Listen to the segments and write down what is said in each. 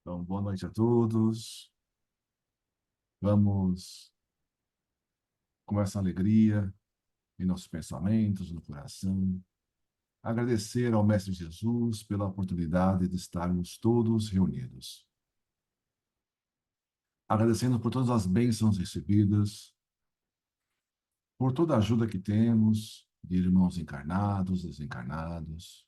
Então, boa noite a todos. Vamos com essa alegria em nossos pensamentos, no coração, agradecer ao Mestre Jesus pela oportunidade de estarmos todos reunidos. Agradecendo por todas as bênçãos recebidas, por toda a ajuda que temos de irmãos encarnados, desencarnados,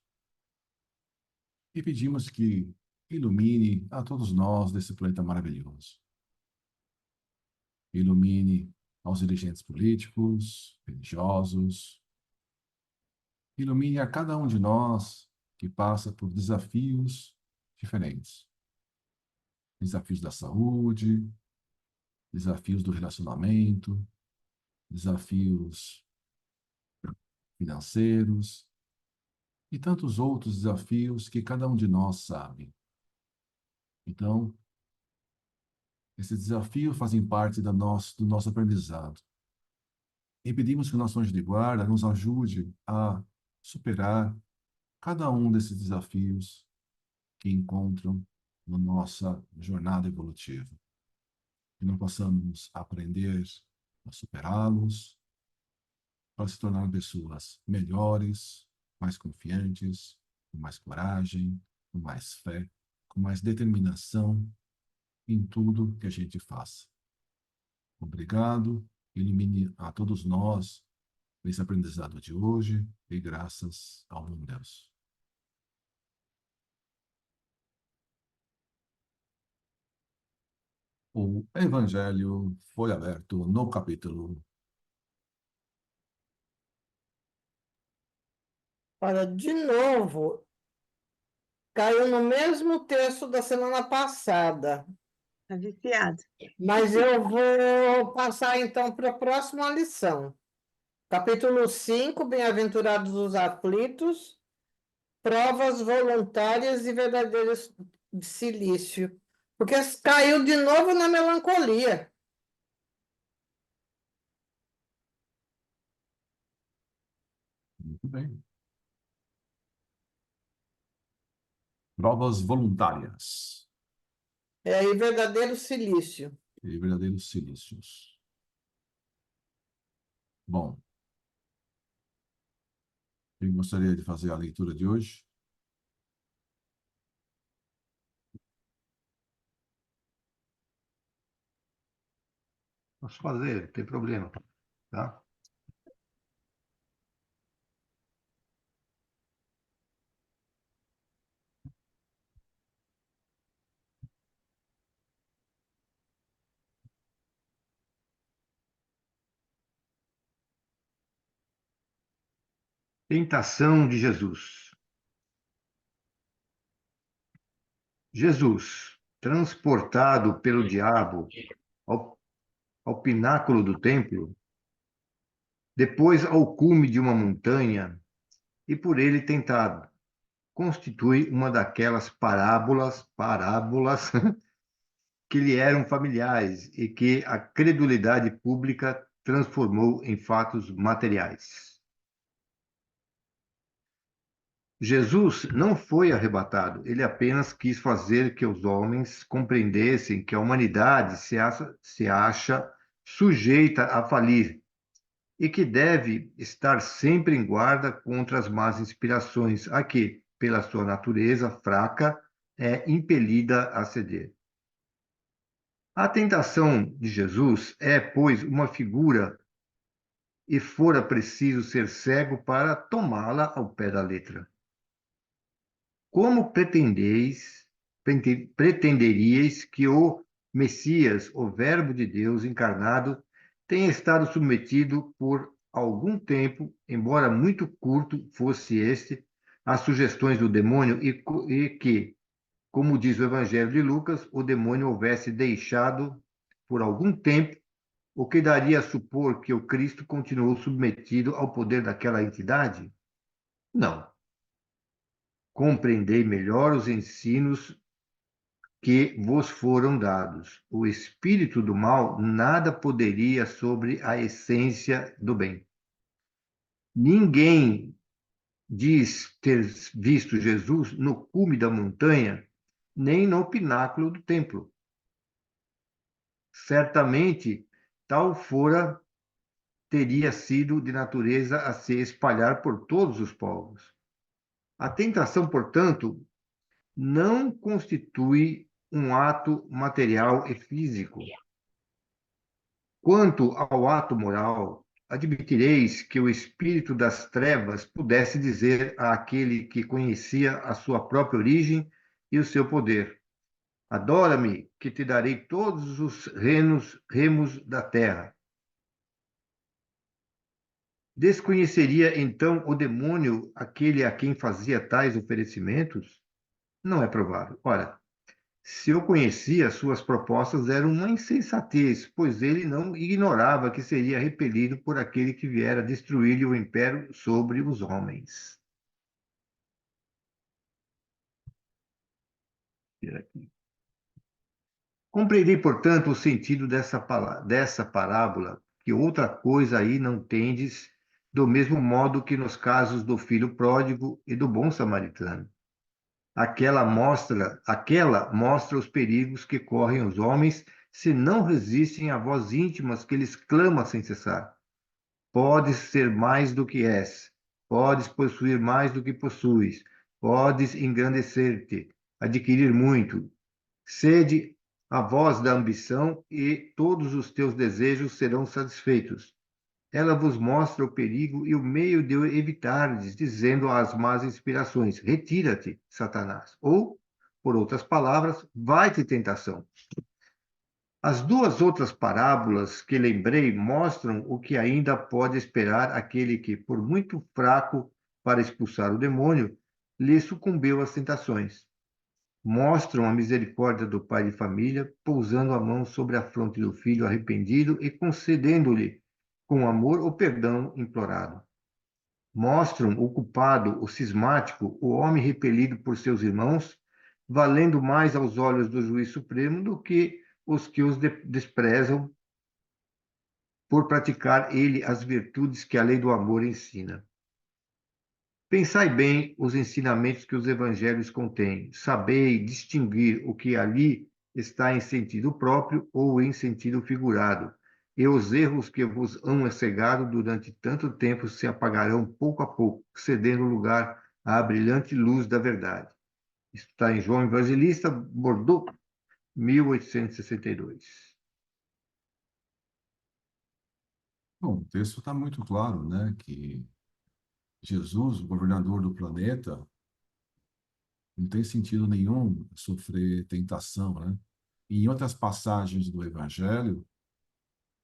e pedimos que ilumine a todos nós desse planeta maravilhoso. Ilumine aos dirigentes políticos, religiosos, ilumine a cada um de nós que passa por desafios diferentes. Desafios da saúde, desafios do relacionamento, desafios financeiros e tantos outros desafios que cada um de nós sabe. Então, esses desafios fazem parte do nosso aprendizado. E pedimos que o nosso anjo de guarda nos ajude a superar cada um desses desafios que encontram na nossa jornada evolutiva. Que nós possamos aprender a superá-los, para se tornar pessoas melhores, mais confiantes, com mais coragem, com mais fé, com mais determinação em tudo que a gente faça. Obrigado, ilumine a todos nós nesse aprendizado de hoje e graças ao bom Deus. O Evangelho foi aberto no capítulo. Olha, de novo, caiu no mesmo texto da semana passada, Tá viciado. mas eu vou passar então para a próxima lição. Capítulo 5, Bem-aventurados os aflitos, provas voluntárias e verdadeiros de silício. Porque caiu de novo na melancolia. Muito bem. Provas voluntárias E verdadeiro silício. e verdadeiros silícios. Bom, eu gostaria de fazer a leitura de hoje. Posso fazer, não tem problema, tá? Tentação de Jesus. Jesus, transportado pelo diabo ao pináculo do templo, depois ao cume de uma montanha, e por ele tentado, constitui uma daquelas parábolas que lhe eram familiares e que a credulidade pública transformou em fatos materiais. Jesus não foi arrebatado, ele apenas quis fazer que os homens compreendessem que a humanidade se acha sujeita a falir e que deve estar sempre em guarda contra as más inspirações a que, pela sua natureza fraca, é impelida a ceder. A tentação de Jesus é, pois, uma figura e fora preciso ser cego para tomá-la ao pé da letra. Como pretenderíeis que o Messias, o Verbo de Deus encarnado, tenha estado submetido por algum tempo, embora muito curto fosse este, às sugestões do demônio e que, como diz o Evangelho de Lucas, o demônio houvesse deixado por algum tempo, o que daria a supor que o Cristo continuou submetido ao poder daquela entidade? Não. Compreendei melhor os ensinos que vos foram dados. O espírito do mal nada poderia sobre a essência do bem. Ninguém diz ter visto Jesus no cume da montanha, nem no pináculo do templo. Certamente, tal fora teria sido de natureza a se espalhar por todos os povos. A tentação, portanto, não constitui um ato material e físico. Quanto ao ato moral, admitireis que o espírito das trevas pudesse dizer àquele que conhecia a sua própria origem e o seu poder: Adora-me, que te darei todos os remos da terra. Desconheceria então o demônio aquele a quem fazia tais oferecimentos? Não é provável. Ora, se eu conhecia, suas propostas eram uma insensatez, pois ele não ignorava que seria repelido por aquele que viera destruir-lhe o império sobre os homens. Compreendei, portanto, o sentido dessa parábola, que outra coisa aí não tendes, do mesmo modo que nos casos do filho pródigo e do bom samaritano. Aquela mostra os perigos que correm os homens se não resistem à voz íntimas que lhes clama sem cessar. Podes ser mais do que és, podes possuir mais do que possuis, podes engrandecer-te, adquirir muito. Cede à voz da ambição e todos os teus desejos serão satisfeitos. Ela vos mostra o perigo e o meio de o evitardes, dizendo às más inspirações: retira-te, Satanás. Ou, por outras palavras, vai-te tentação. As duas outras parábolas que lembrei mostram o que ainda pode esperar aquele que, por muito fraco para expulsar o demônio, lhe sucumbiu às tentações. Mostram a misericórdia do pai de família, pousando a mão sobre a fronte do filho arrependido e concedendo-lhe, com amor, o perdão implorado. Mostram o culpado, o cismático, o homem repelido por seus irmãos, valendo mais aos olhos do juiz supremo do que os desprezam por praticar ele as virtudes que a lei do amor ensina. Pensai bem os ensinamentos que os evangelhos contêm. Sabei distinguir o que ali está em sentido próprio ou em sentido figurado. E os erros que vos hão cegado durante tanto tempo se apagarão pouco a pouco, cedendo lugar à brilhante luz da verdade. Isso está em João Evangelista, Bordeaux, 1862. Bom, o texto está muito claro, né? Que Jesus, o governador do planeta, não tem sentido nenhum sofrer tentação, né? E em outras passagens do Evangelho,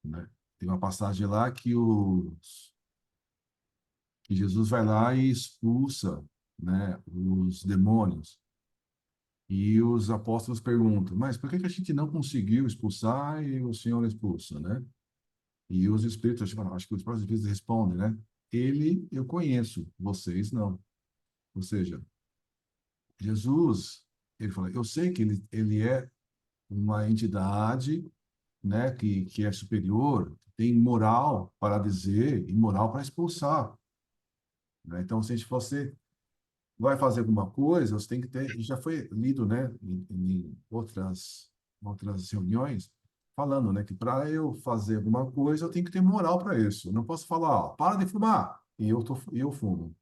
né? Tem uma passagem lá que Jesus vai lá e expulsa, né, os demônios. E os apóstolos perguntam, mas por que que a gente não conseguiu expulsar e o Senhor expulsa, né? E os espíritos, acho que os próprios espíritos respondem, né? Ele eu conheço, vocês não. Ou seja, Jesus, ele fala, eu sei que ele é uma entidade, né, que é superior, tem moral para dizer e moral para expulsar, né? Então, se a gente fosse vai fazer alguma coisa, você tem que ter, e já foi lido, né, em outras reuniões, falando, né, que para eu fazer alguma coisa, eu tenho que ter moral para isso. Eu não posso falar, ó, para de fumar, e eu fumo.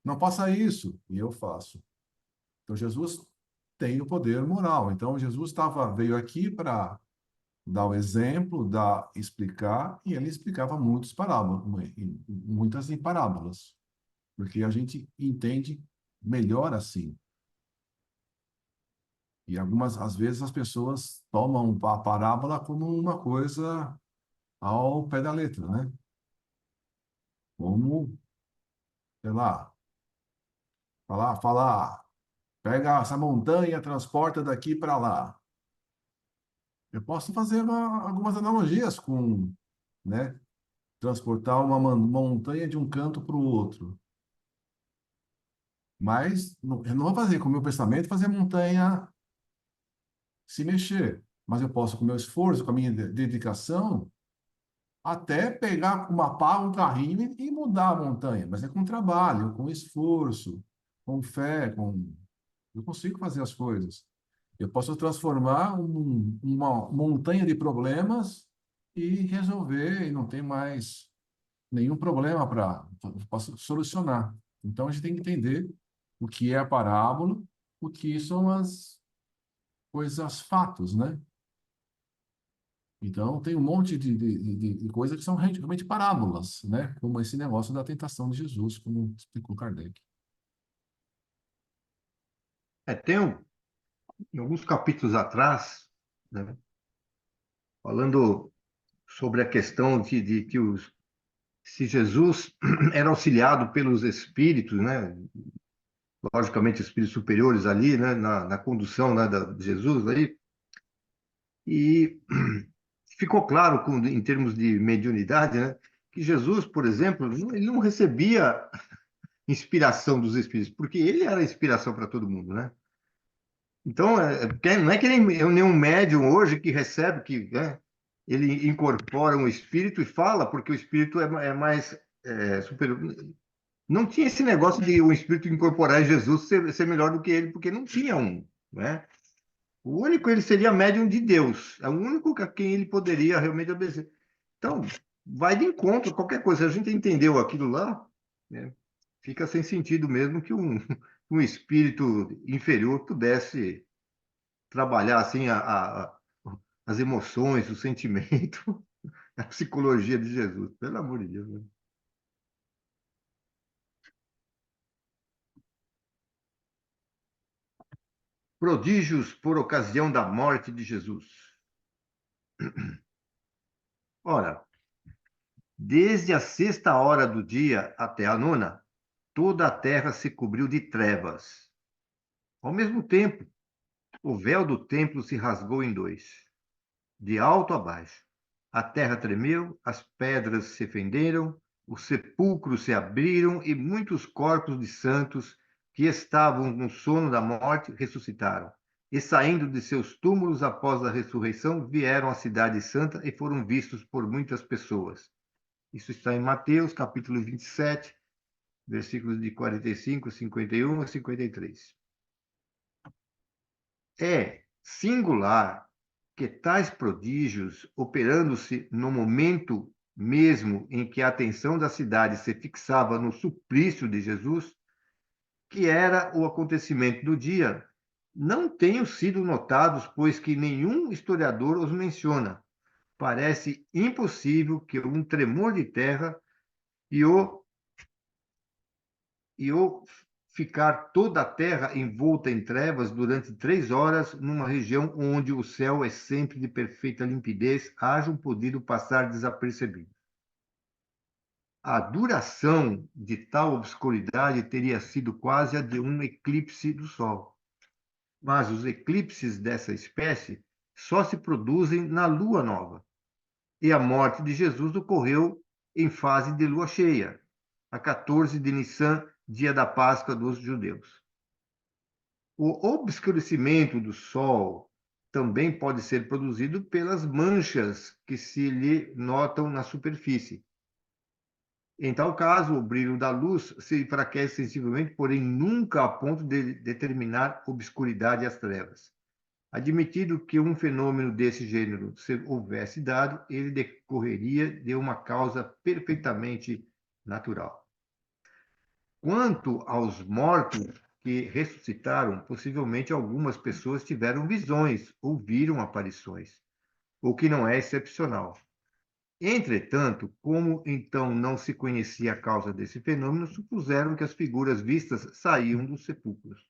Não faça isso, e eu faço. Então, Jesus tem o poder moral. Então, veio aqui para dar o exemplo, explicar, e ele explicava muitas parábolas, muitas em parábolas, porque a gente entende melhor assim. E às vezes, as pessoas tomam a parábola como uma coisa ao pé da letra, né? Como, sei lá, falar, pega essa montanha, transporta daqui para lá. Eu posso fazer algumas analogias com, né, transportar uma montanha de um canto para o outro. Mas eu não vou fazer com o meu pensamento fazer a montanha se mexer. Mas eu posso, com o meu esforço, com a minha dedicação, até pegar uma pá, um carrinho e mudar a montanha. Mas é com trabalho, com esforço, com fé, com... Eu consigo fazer as coisas. Eu posso transformar uma montanha de problemas e resolver, e não tem mais nenhum problema para posso solucionar. Então a gente tem que entender o que é a parábola, o que são as coisas, fatos, né? Então tem um monte de coisas que são realmente parábolas, né? Como esse negócio da tentação de Jesus, como explicou Kardec. Tem em alguns capítulos atrás, né, falando sobre a questão de que se Jesus era auxiliado pelos espíritos, né, logicamente espíritos superiores ali, né, na condução, né, de Jesus aí, e ficou claro, em termos de mediunidade, né, que Jesus, por exemplo, ele não recebia inspiração dos espíritos, porque ele era inspiração para todo mundo, né? Então, não é que nenhum médium hoje que recebe, que, né, ele incorpora um espírito e fala, porque o espírito é mais superior. Não tinha esse negócio de o espírito incorporar em Jesus ser melhor do que ele, porque não tinha um, né? O único, ele seria médium de Deus, é o único a quem ele poderia realmente obedecer. Então, vai de encontro, qualquer coisa. Se a gente entendeu aquilo lá, né, fica sem sentido mesmo que um espírito inferior pudesse trabalhar assim as emoções, o sentimento, a psicologia de Jesus. Pelo amor de Deus, né? Prodígios por ocasião da morte de Jesus. Ora, desde a sexta hora do dia até a nona, toda a terra se cobriu de trevas. Ao mesmo tempo, o véu do templo se rasgou em dois, de alto a baixo. A terra tremeu, as pedras se fenderam, os sepulcros se abriram e muitos corpos de santos que estavam no sono da morte ressuscitaram. E saindo de seus túmulos após a ressurreição, vieram à cidade santa e foram vistos por muitas pessoas. Isso está em Mateus, capítulo 27, versículos de 45, 51 a 53. É singular que tais prodígios, operando-se no momento mesmo em que a atenção da cidade se fixava no suplício de Jesus, que era o acontecimento do dia, não tenham sido notados, pois que nenhum historiador os menciona. Parece impossível que um tremor de terra e o ficar toda a terra envolta em trevas durante 3 horas, numa região onde o céu é sempre de perfeita limpidez, hajam podido passar desapercebidos. A duração de tal obscuridade teria sido quase a de um eclipse do Sol. Mas os eclipses dessa espécie só se produzem na lua nova. E a morte de Jesus ocorreu em fase de lua cheia, a 14 de Nissan, dia da Páscoa dos judeus. O obscurecimento do Sol também pode ser produzido pelas manchas que se lhe notam na superfície. Em tal caso, o brilho da luz se enfraquece sensivelmente, porém nunca a ponto de determinar obscuridade às trevas. Admitido que um fenômeno desse gênero se houvesse dado, ele decorreria de uma causa perfeitamente natural. Quanto aos mortos que ressuscitaram, possivelmente algumas pessoas tiveram visões ou viram aparições, o que não é excepcional. Entretanto, como então não se conhecia a causa desse fenômeno, supuseram que as figuras vistas saíam dos sepulcros.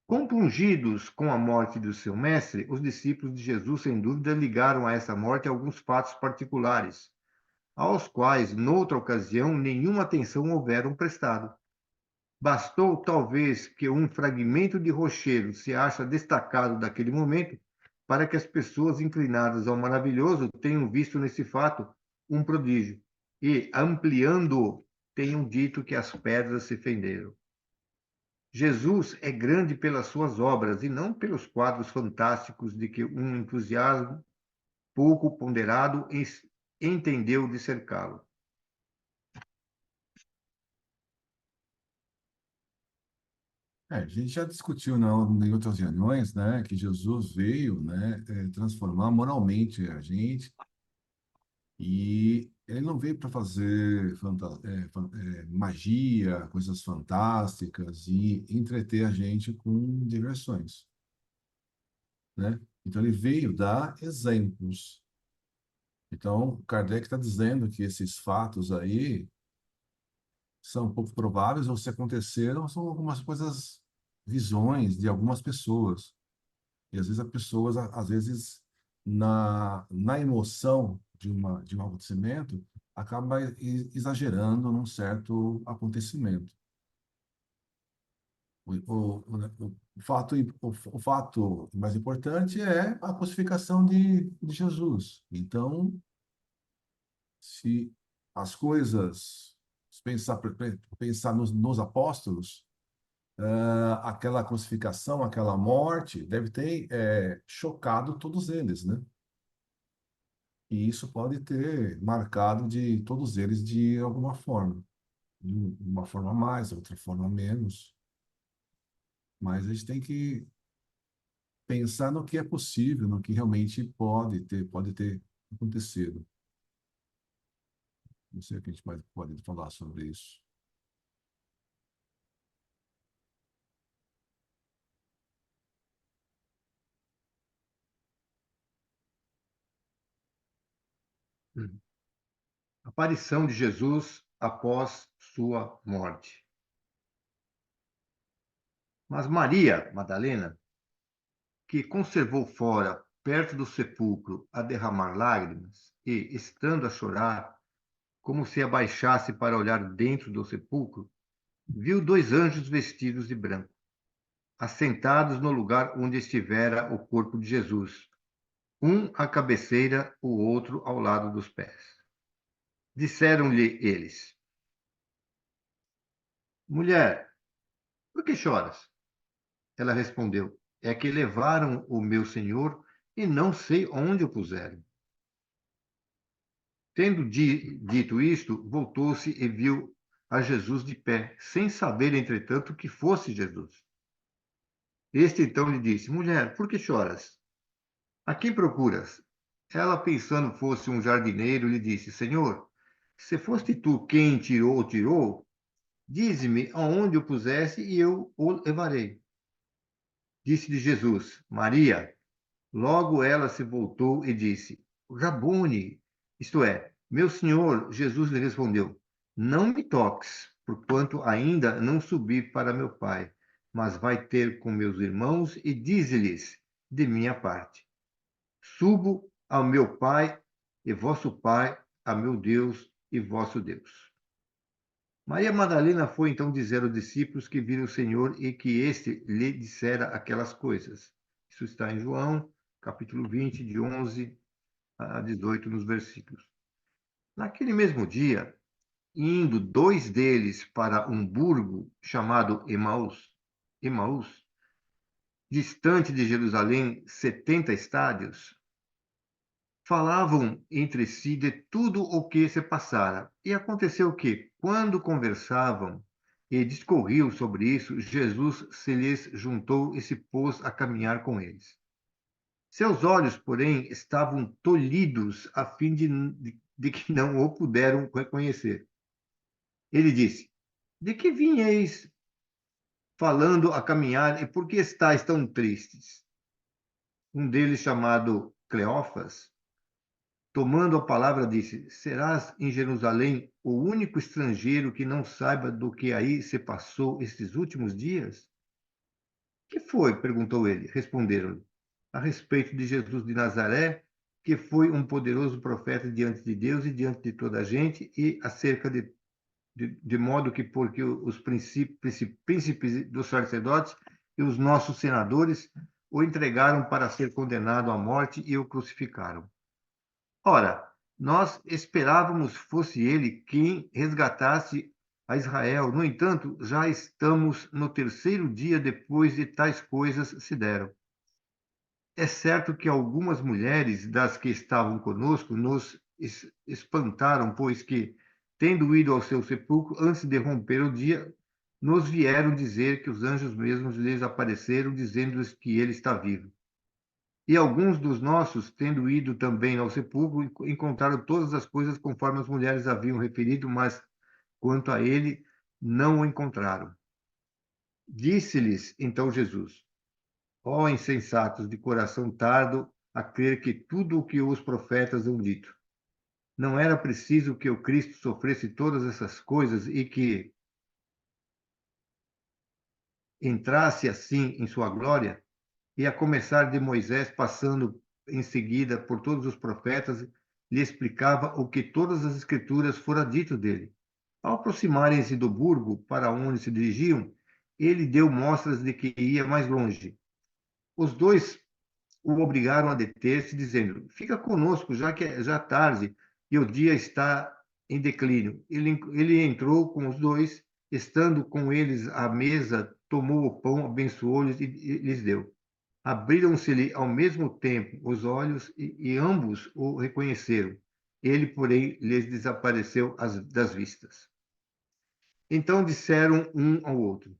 Compungidos com a morte do seu mestre, os discípulos de Jesus, sem dúvida, ligaram a essa morte alguns fatos particulares, aos quais, noutra ocasião, nenhuma atenção houveram prestado. Bastou, talvez, que um fragmento de rochedo se acha destacado daquele momento para que as pessoas inclinadas ao maravilhoso tenham visto nesse fato um prodígio e, ampliando-o, tenham dito que as pedras se fenderam. Jesus é grande pelas suas obras e não pelos quadros fantásticos de que um entusiasmo pouco ponderado entendeu de cercá-lo. A gente já discutiu em outras reuniões, né, que Jesus veio, né, transformar moralmente a gente e ele não veio para fazer magia, coisas fantásticas e entreter a gente com diversões, né? Então ele veio dar exemplos. Então Kardec está dizendo que esses fatos aí são pouco prováveis ou se aconteceram são algumas coisas, visões de algumas pessoas. E às vezes as pessoas, às vezes, na emoção de um acontecimento, acaba exagerando num certo acontecimento. O fato mais importante é a crucificação de Jesus. Então, se as coisas, se pensar nos apóstolos, aquela crucificação, aquela morte, deve ter chocado todos eles, né? E isso pode ter marcado de todos eles de alguma forma. De uma forma mais, outra forma menos. Mas a gente tem que pensar no que é possível, no que realmente pode ter acontecido. Não sei o que a gente mais pode falar sobre isso. Aparição de Jesus após sua morte. Mas Maria Madalena, que conservou fora, perto do sepulcro, a derramar lágrimas, e, estando a chorar, como se abaixasse para olhar dentro do sepulcro, viu dois anjos vestidos de branco, assentados no lugar onde estivera o corpo de Jesus, um à cabeceira, o outro ao lado dos pés. Disseram-lhe eles: Mulher, por que choras? Ela respondeu: É que levaram o meu senhor e não sei onde o puseram. Tendo dito isto, voltou-se e viu a Jesus de pé, sem saber, entretanto, que fosse Jesus. Este então lhe disse: Mulher, por que choras? A quem procuras? Ela, pensando fosse um jardineiro, lhe disse: Senhor, se foste tu quem tirou, dize-me aonde o puseste e eu o levarei. Disse-lhe Jesus: Maria. Logo ela se voltou e disse: Rabone, isto é, meu senhor. Jesus lhe respondeu: Não me toques, porquanto ainda não subi para meu Pai, mas vai ter com meus irmãos e dize-lhes de minha parte: Subo ao meu Pai e vosso Pai, a meu Deus e vosso Deus. Maria Madalena foi então dizer aos discípulos que viram o Senhor e que este lhe dissera aquelas coisas. Isso está em João, capítulo 20, de 11 a 18, nos versículos. Naquele mesmo dia, indo dois deles para um burgo chamado Emaús, distante de Jerusalém 70 estádios, falavam entre si de tudo o que se passara. E aconteceu que, quando conversavam e discorriam sobre isso, Jesus se lhes juntou e se pôs a caminhar com eles. Seus olhos, porém, estavam tolhidos a fim de que não o puderam reconhecer. Ele disse: De que vinheis falando a caminhar e por que estáis tão tristes? Um deles, chamado Cleófas, tomando a palavra, disse: Serás em Jerusalém o único estrangeiro que não saiba do que aí se passou estes últimos dias? Que foi? Perguntou ele. Responderam-lhe: A respeito de Jesus de Nazaré, que foi um poderoso profeta diante de Deus e diante de toda a gente, e acerca de modo que, porque os príncipes dos sacerdotes e os nossos senadores o entregaram para ser condenado à morte e o crucificaram. Ora, nós esperávamos fosse ele quem resgatasse a Israel. No entanto, já estamos no terceiro dia depois de tais coisas se deram. É certo que algumas mulheres das que estavam conosco nos espantaram, pois que, tendo ido ao seu sepulcro antes de romper o dia, nos vieram dizer que os anjos mesmos lhes apareceram, dizendo-lhes que ele está vivo. E alguns dos nossos, tendo ido também ao sepulcro, encontraram todas as coisas conforme as mulheres haviam referido, mas quanto a ele, não o encontraram. Disse-lhes então Jesus: ó insensatos de coração tardo, a crer que tudo o que os profetas hão dito. Não era preciso que o Cristo sofresse todas essas coisas e que entrasse assim em sua glória? E a começar de Moisés, passando em seguida por todos os profetas, lhe explicava o que todas as escrituras fora dito dele. Ao aproximarem-se do burgo para onde se dirigiam, ele deu mostras de que ia mais longe. Os dois o obrigaram a deter-se, dizendo: fica conosco, já que é já tarde e o dia está em declínio. Ele entrou com os dois, estando com eles à mesa, tomou o pão, abençoou-lhes e lhes deu. Abriram-se-lhe ao mesmo tempo os olhos e ambos o reconheceram. Ele, porém, lhes desapareceu das vistas. Então disseram um ao outro: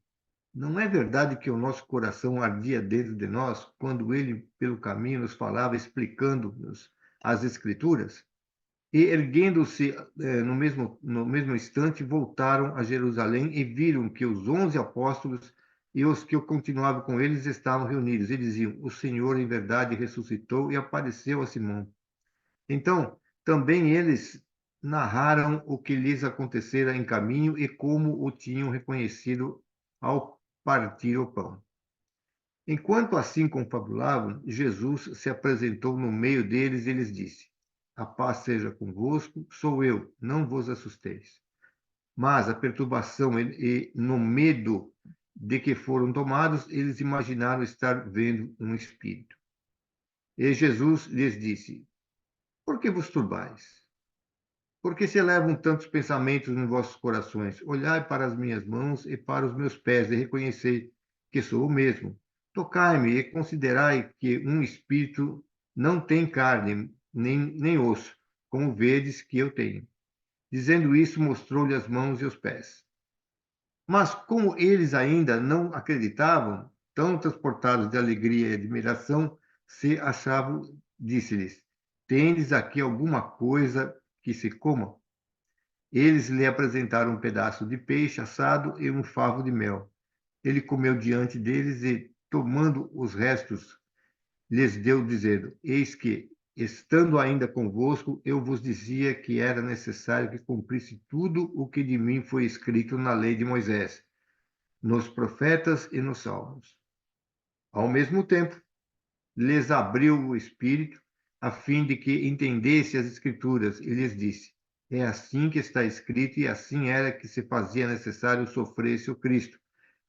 não é verdade que o nosso coração ardia dentro de nós quando ele, pelo caminho, nos falava, explicando-nos as Escrituras? E, erguendo-se no mesmo instante, voltaram a Jerusalém e viram que os 11 apóstolos e os que continuavam com eles estavam reunidos e diziam: o Senhor, em verdade, ressuscitou e apareceu a Simão. Então, também eles narraram o que lhes acontecera em caminho e como o tinham reconhecido ao partir o pão. Enquanto assim confabulavam, Jesus se apresentou no meio deles e lhes disse: a paz seja convosco, sou eu, não vos assusteis. Mas a perturbação e no medo de que foram tomados, eles imaginaram estar vendo um espírito. E Jesus lhes disse: por que vos turbais? Por que se elevam tantos pensamentos em vossos corações? Olhai para as minhas mãos e para os meus pés e reconhecei que sou o mesmo. Tocai-me e considerai que um espírito não tem carne, nem osso, como vedes que eu tenho. Dizendo isso, mostrou-lhe as mãos e os pés. Mas como eles ainda não acreditavam, tão transportados de alegria e admiração, se achavam, disse-lhes: tendes aqui alguma coisa que se coma? Eles lhe apresentaram um pedaço de peixe assado e um favo de mel. Ele comeu diante deles e, tomando os restos, lhes deu, dizendo: eis que, estando ainda convosco, eu vos dizia que era necessário que cumprisse tudo o que de mim foi escrito na lei de Moisés, nos profetas e nos salmos. Ao mesmo tempo, lhes abriu o espírito, a fim de que entendesse as escrituras, e lhes disse: é assim que está escrito, e assim era que se fazia necessário sofresse o Cristo,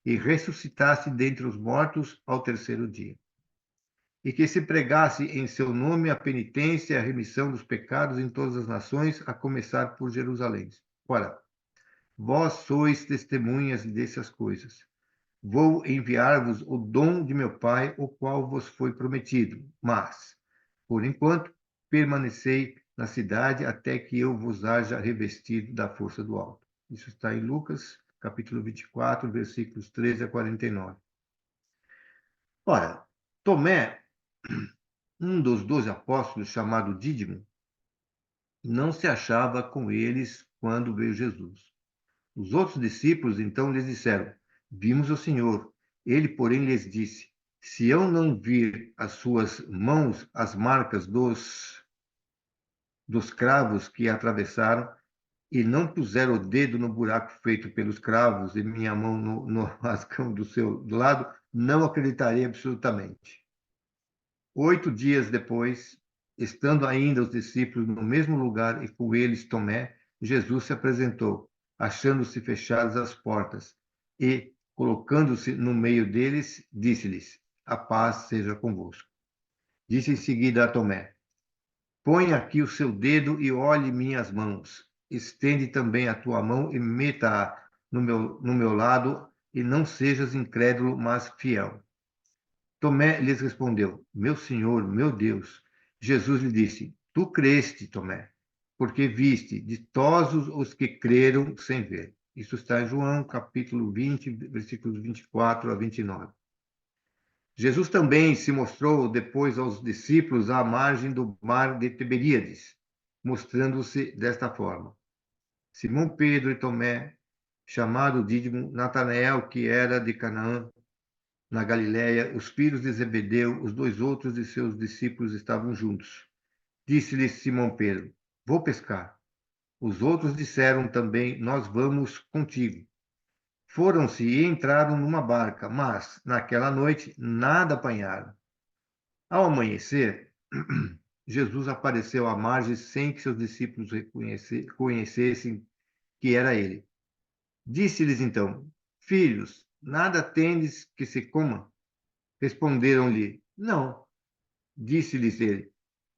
e ressuscitasse dentre os mortos ao terceiro dia. E que se pregasse em seu nome a penitência e a remissão dos pecados em todas as nações, a começar por Jerusalém. Ora, vós sois testemunhas dessas coisas. Vou enviar-vos o dom de meu Pai, o qual vos foi prometido. Mas, por enquanto, permanecei na cidade até que eu vos haja revestido da força do alto. Isso está em Lucas, capítulo 24, versículos 13 a 49. Ora, Tomé, um dos 12 apóstolos, chamado Dídimo, não se achava com eles quando veio Jesus. Os outros discípulos então lhes disseram: vimos o Senhor. Ele, porém, lhes disse: se eu não vir as suas mãos, as marcas dos cravos que atravessaram, e não puser o dedo no buraco feito pelos cravos e minha mão no rascão do seu lado, não acreditarei absolutamente. 8 dias depois, estando ainda os discípulos no mesmo lugar e com eles Tomé, Jesus se apresentou, achando-se fechadas as portas, e, colocando-se no meio deles, disse-lhes: a paz seja convosco. Disse em seguida a Tomé: põe aqui o seu dedo e olhe minhas mãos. Estende também a tua mão e meta-a no meu lado, e não sejas incrédulo, mas fiel. Tomé lhes respondeu: meu Senhor, meu Deus. Jesus lhe disse: tu creste, Tomé, porque viste, ditosos os que creram sem ver. Isso está em João, capítulo 20, versículos 24 a 29. Jesus também se mostrou depois aos discípulos à margem do mar de Tiberíades, mostrando-se desta forma: Simão Pedro e Tomé, chamado Dídimo, Natanael, que era de Canaã, na Galiléia, os filhos de Zebedeu, os dois outros de seus discípulos estavam juntos. Disse-lhe Simão Pedro: Vou pescar. Os outros disseram também: Nós vamos contigo. Foram-se e entraram numa barca, mas, naquela noite, nada apanharam. Ao amanhecer, Jesus apareceu à margem sem que seus discípulos conhecessem que era ele. Disse-lhes então: Filhos, nada tendes que se coma? Responderam-lhe: Não. Disse-lhes ele: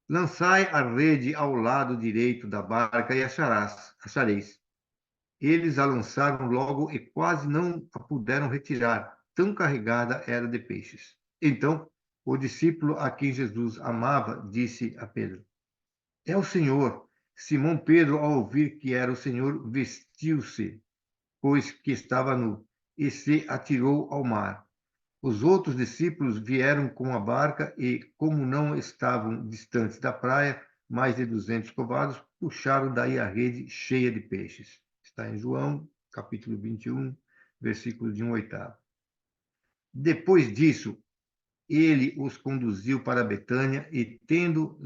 Lançai a rede ao lado direito da barca e achareis. Eles a lançaram logo e quase não a puderam retirar, tão carregada era de peixes. Então, o discípulo a quem Jesus amava disse a Pedro: É o Senhor. Simão Pedro, ao ouvir que era o Senhor, vestiu-se, pois que estava nu, e se atirou ao mar. Os outros discípulos vieram com a barca e, como não estavam distantes da praia, mais de 200 covados, puxaram daí a rede cheia de peixes. Está em João, capítulo 21, versículos de 1 a 8. Depois disso, ele os conduziu para Betânia e, tendo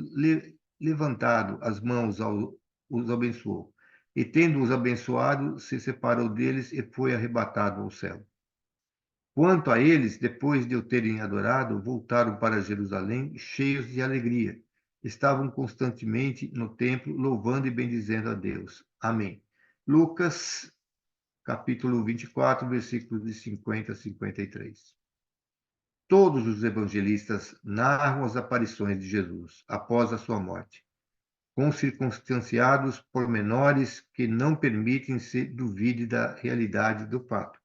levantado as mãos, os abençoou. E, tendo-os abençoado, se separou deles e foi arrebatado ao céu. Quanto a eles, depois de o terem adorado, voltaram para Jerusalém cheios de alegria. Estavam constantemente no templo, louvando e bendizendo a Deus. Amém. Lucas, capítulo 24, versículos de 50 a 53. Todos os evangelistas narram as aparições de Jesus após a sua morte, com circunstanciados pormenores que não permitem se duvide da realidade do fato.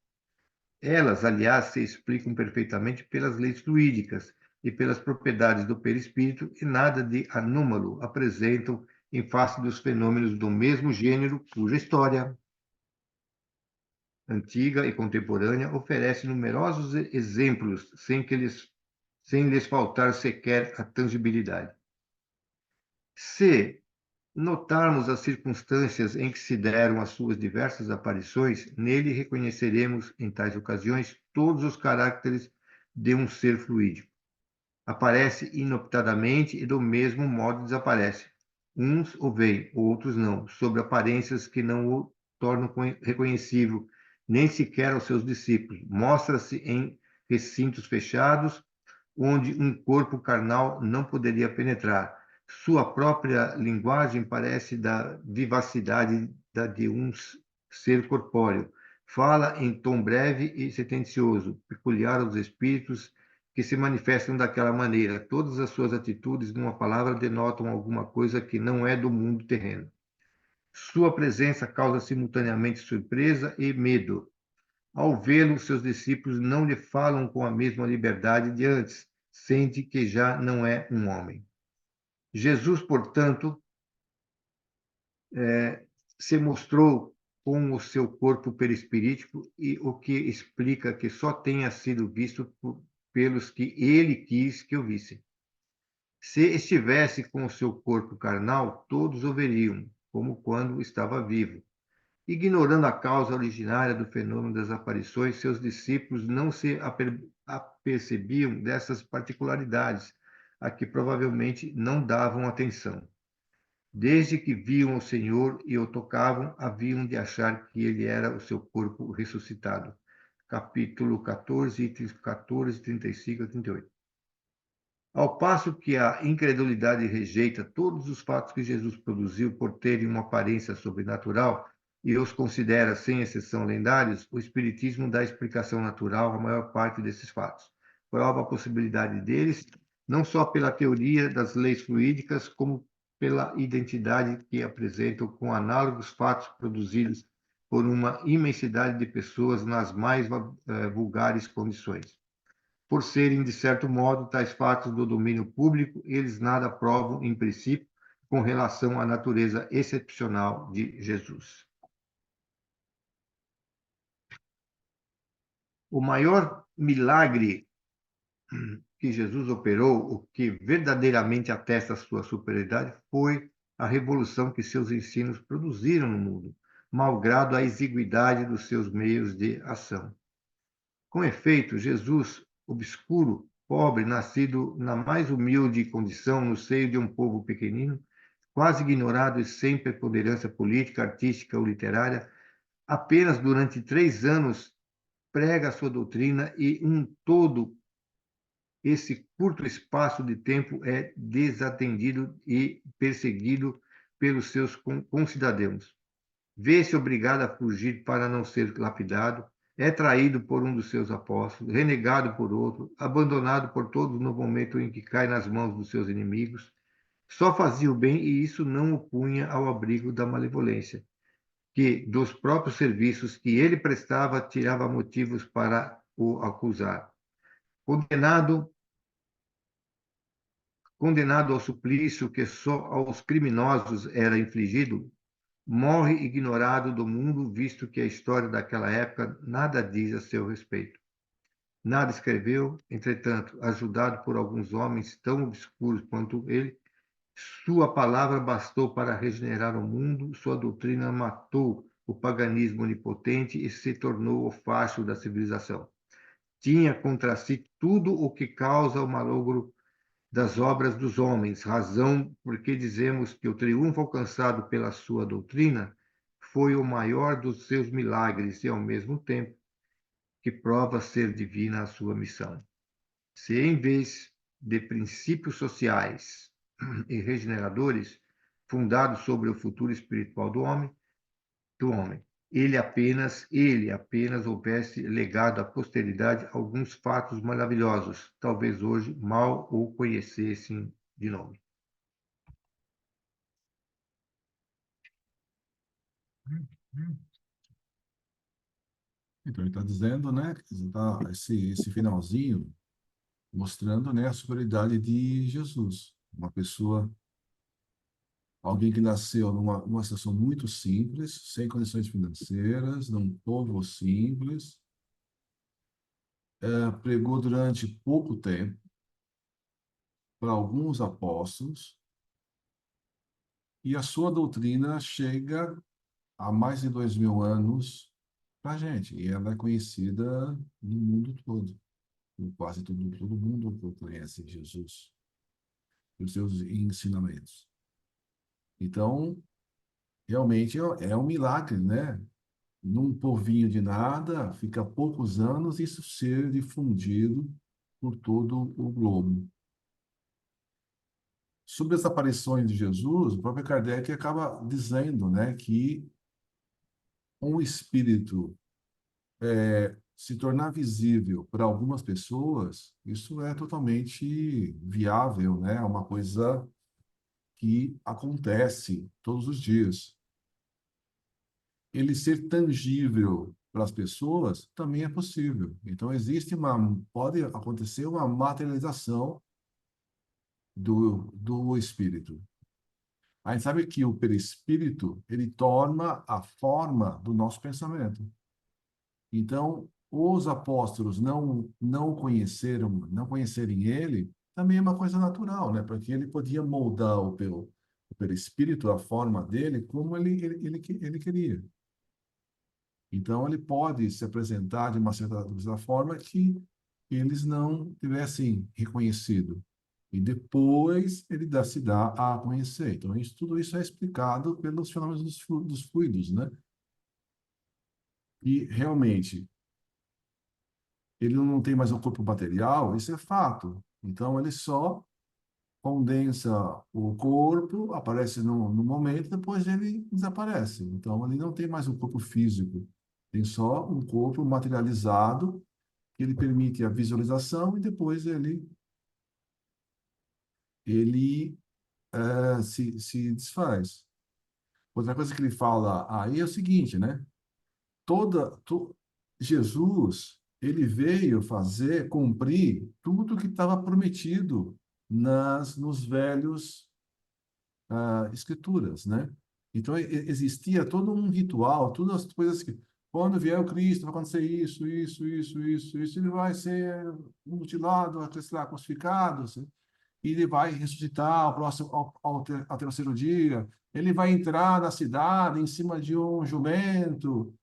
Elas, aliás, se explicam perfeitamente pelas leis fluídicas e pelas propriedades do perispírito e nada de anômalo apresentam em face dos fenômenos do mesmo gênero, cuja história, antiga e contemporânea, oferece numerosos exemplos sem lhes faltar sequer a tangibilidade. Se notarmos as circunstâncias em que se deram as suas diversas aparições, nele reconheceremos, em tais ocasiões, todos os caracteres de um ser fluídico. Aparece inoptadamente e do mesmo modo desaparece. Uns o veem, outros não, sob aparências que não o tornam reconhecível, nem sequer aos seus discípulos. Mostra-se em recintos fechados, onde um corpo carnal não poderia penetrar. Sua própria linguagem parece da vivacidade de um ser corpóreo. Fala em tom breve e sentencioso, peculiar aos espíritos que se manifestam daquela maneira. Todas as suas atitudes, numa palavra, denotam alguma coisa que não é do mundo terreno. Sua presença causa simultaneamente surpresa e medo. Ao vê-lo, seus discípulos não lhe falam com a mesma liberdade de antes, sente que já não é um homem. Jesus, portanto, se mostrou com o seu corpo perispirítico, e o que explica que só tenha sido visto pelos que ele quis que o vissem. Se estivesse com o seu corpo carnal, todos o veriam, como quando estava vivo. Ignorando a causa originária do fenômeno das aparições, seus discípulos não se apercebiam dessas particularidades, a que provavelmente não davam atenção. Desde que viam o Senhor e o tocavam, haviam de achar que ele era o seu corpo ressuscitado. Capítulo 14, itens 14, 35 a 38. Ao passo que a incredulidade rejeita todos os fatos que Jesus produziu por terem uma aparência sobrenatural e os considera, sem exceção, lendários, o Espiritismo dá explicação natural à maior parte desses fatos. Prova a possibilidade deles, não só pela teoria das leis fluídicas, como pela identidade que apresentam com análogos fatos produzidos por uma imensidade de pessoas nas mais vulgares condições. Por serem, de certo modo, tais fatos do domínio público, eles nada provam, em princípio, com relação à natureza excepcional de Jesus. O maior milagre que Jesus operou, o que verdadeiramente atesta a sua superioridade, foi a revolução que seus ensinos produziram no mundo, malgrado a exiguidade dos seus meios de ação. Com efeito, Jesus, obscuro, pobre, nascido na mais humilde condição no seio de um povo pequenino, quase ignorado e sem preponderância política, artística ou literária, apenas durante 3 anos prega a sua doutrina e todo esse curto espaço de tempo é desatendido e perseguido pelos seus concidadãos. Vê-se obrigado a fugir para não ser lapidado, é traído por um dos seus apóstolos, renegado por outro, abandonado por todos no momento em que cai nas mãos dos seus inimigos. Só fazia o bem e isso não o punha ao abrigo da malevolência, que dos próprios serviços que ele prestava tirava motivos para o acusar. Condenado condenado ao suplício que só aos criminosos era infligido, morre ignorado do mundo, visto que a história daquela época nada diz a seu respeito. Nada escreveu, entretanto, ajudado por alguns homens tão obscuros quanto ele, sua palavra bastou para regenerar o mundo, sua doutrina matou o paganismo onipotente e se tornou o facho da civilização. Tinha contra si tudo o que causa o malogro das obras dos homens, razão porque dizemos que o triunfo alcançado pela sua doutrina foi o maior dos seus milagres e, ao mesmo tempo, que prova ser divina a sua missão. Se, em vez de princípios sociais e regeneradores, fundados sobre o futuro espiritual do homem, ele apenas houvesse legado à posteridade alguns fatos maravilhosos, talvez hoje mal o conhecessem de nome. Então, ele está dizendo, né, que esse finalzinho mostrando, né, a superioridade de Jesus. Uma pessoa, alguém que nasceu numa situação muito simples, sem condições financeiras, num povo simples, pregou durante pouco tempo para alguns apóstolos, e a sua doutrina chega há mais de 2000 anos para a gente, e ela é conhecida no mundo todo. Quase todo mundo conhece Jesus e os seus ensinamentos. Então, realmente é um milagre, né? Num povinho de nada, fica poucos anos, isso ser difundido por todo o globo. Sobre as aparições de Jesus, o próprio Kardec acaba dizendo, né, que um espírito se tornar visível para algumas pessoas, isso é totalmente viável, né? É uma coisa que acontece todos os dias. Ele ser tangível para as pessoas também é possível. Então, pode acontecer uma materialização do espírito. A gente sabe que o perispírito, ele torna a forma do nosso pensamento. Então, os apóstolos não o conheceram, não conhecerem ele, também é uma coisa natural, né? Porque ele podia moldar o perispírito, a forma dele, como ele queria. Então, ele pode se apresentar de uma certa forma que eles não tivessem reconhecido. E depois ele se dá a conhecer. Então, tudo isso é explicado pelos fenômenos dos fluidos, né? E, realmente, ele não tem mais um corpo material, isso é fato. Então, ele só condensa o corpo, aparece no momento, depois ele desaparece. Então, ele não tem mais um corpo físico, tem só um corpo materializado, que ele permite a visualização e depois ele se desfaz. Outra coisa que ele fala aí é o seguinte, né? Toda, to, Jesus, ele veio cumprir tudo que estava prometido nos velhos escrituras, né? Então, existia todo um ritual, todas as coisas que... quando vier o Cristo, vai acontecer isso, isso, isso, isso, isso. Ele vai ser mutilado, vai ser lá, crucificado, assim, e ele vai ressuscitar ao terceiro dia. Ele vai entrar na cidade em cima de um jumento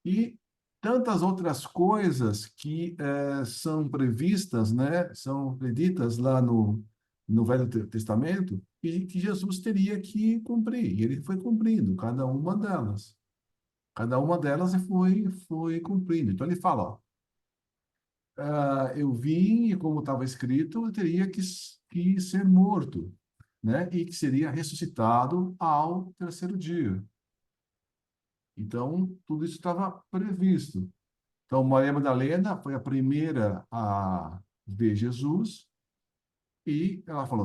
e tantas outras coisas que são previstas, né, são preditas lá no Velho Testamento e que Jesus teria que cumprir. E ele foi cumprindo cada uma delas. Cada uma delas foi cumprindo. Então ele fala, ó, eu vim e como estava escrito, eu teria que ser morto, né? E que seria ressuscitado ao terceiro dia. Então, tudo isso estava previsto. Então, Maria Madalena foi a primeira a ver Jesus e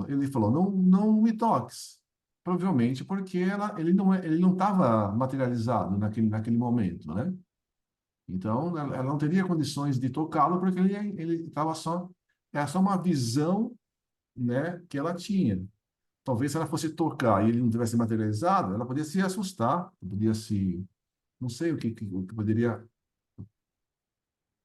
ele falou, não me toques. Provavelmente porque ele não estava materializado naquele momento, né? Então, ela não teria condições de tocá-lo porque ele estava era só uma visão, né, que ela tinha. Talvez se ela fosse tocar e ele não tivesse materializado, ela podia se assustar, podia não sei o que poderia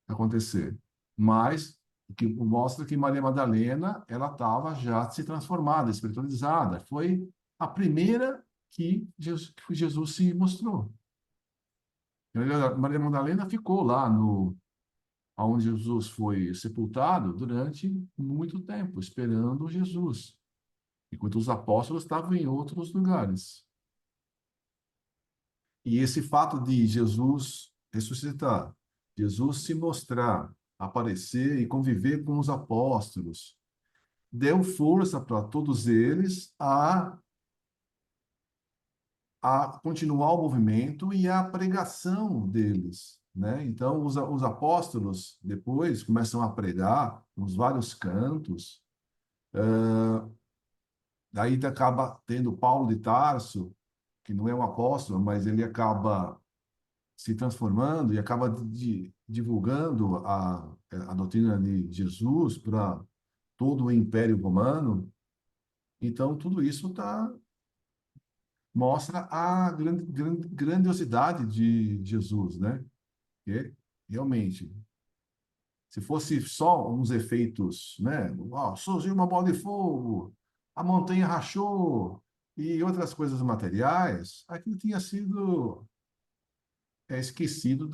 acontecer. Mas o que mostra que Maria Madalena, ela estava já se transformada, espiritualizada. Foi a primeira que Jesus se mostrou. Maria Madalena ficou lá no onde Jesus foi sepultado durante muito tempo, esperando Jesus, enquanto os apóstolos estavam em outros lugares. E esse fato de Jesus ressuscitar, Jesus se mostrar, aparecer e conviver com os apóstolos, deu força para todos eles a continuar o movimento e a pregação deles, né? Então, os apóstolos depois começam a pregar nos vários cantos. Daí acaba tendo Paulo de Tarso, que não é um apóstolo, mas ele acaba se transformando e acaba divulgando a doutrina de Jesus para todo o Império Romano. Então, tudo isso mostra a grandiosidade de Jesus, né? Que realmente, se fosse só uns efeitos, né? Surgiu uma bola de fogo, a montanha rachou e outras coisas materiais, aquilo tinha sido esquecido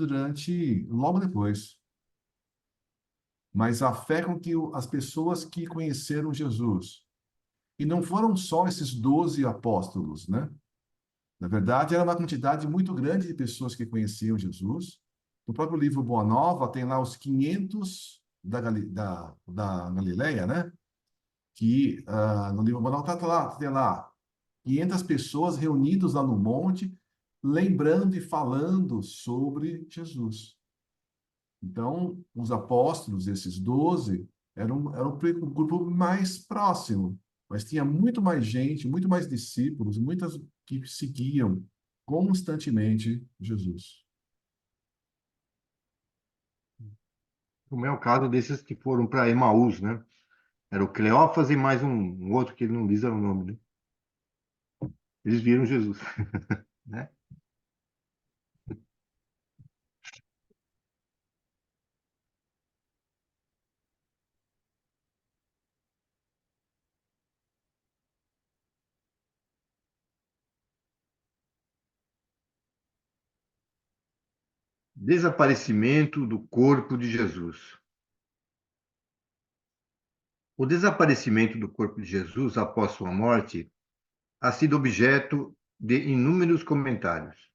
logo depois. Mas a fé com que as pessoas que conheceram Jesus, e não foram só esses 12 apóstolos, né? Na verdade, era uma quantidade muito grande de pessoas que conheciam Jesus. No próprio livro Boa Nova, tem lá os 500 da Galileia, né? Que no livro Boa Nova tem lá 500 pessoas reunidas lá no monte, lembrando e falando sobre Jesus. Então, os apóstolos, esses 12, eram o grupo mais próximo, mas tinha muito mais gente, muito mais discípulos, muitas que seguiam constantemente Jesus. Como é o caso desses que foram para Emaús, né? Era o Cleófas e mais um outro que ele não diz o nome, né? Eles viram Jesus, né? Desaparecimento do corpo de Jesus. O desaparecimento do corpo de Jesus após sua morte ha sido objeto de inúmeros comentários.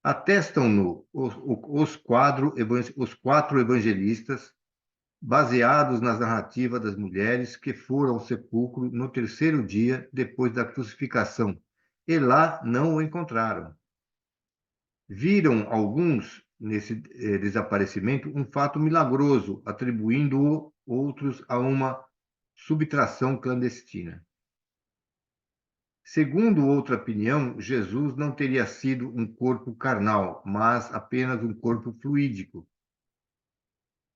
Atestam-no os quatro evangelistas, baseados nas narrativas das mulheres que foram ao sepulcro no terceiro dia depois da crucificação, e lá não o encontraram. Viram alguns, nesse desaparecimento, um fato milagroso, atribuindo-o outros a uma subtração clandestina. Segundo outra opinião, Jesus não teria sido um corpo carnal, mas apenas um corpo fluídico.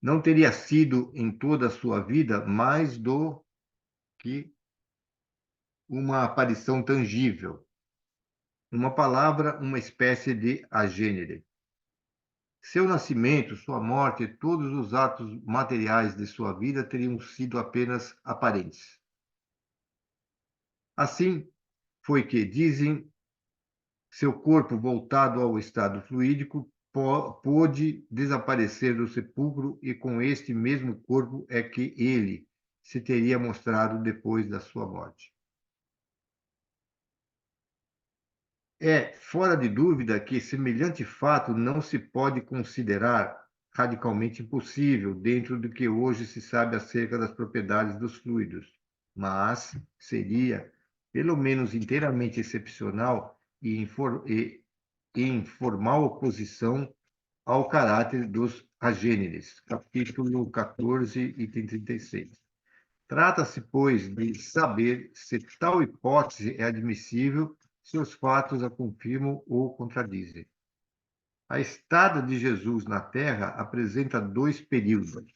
Não teria sido em toda a sua vida mais do que uma aparição tangível. Uma palavra, uma espécie de agênere. Seu nascimento, sua morte e todos os atos materiais de sua vida teriam sido apenas aparentes. Assim foi que, dizem, seu corpo voltado ao estado fluídico pôde desaparecer do sepulcro e com este mesmo corpo é que ele se teria mostrado depois da sua morte. É fora de dúvida que semelhante fato não se pode considerar radicalmente impossível dentro do que hoje se sabe acerca das propriedades dos fluidos, mas seria, pelo menos inteiramente excepcional e em formal oposição ao caráter dos agêneres, capítulo 14, item 36. Trata-se, pois, de saber se tal hipótese é admissível, se os fatos a confirmam ou contradizem. A estada de Jesus na Terra apresenta dois períodos,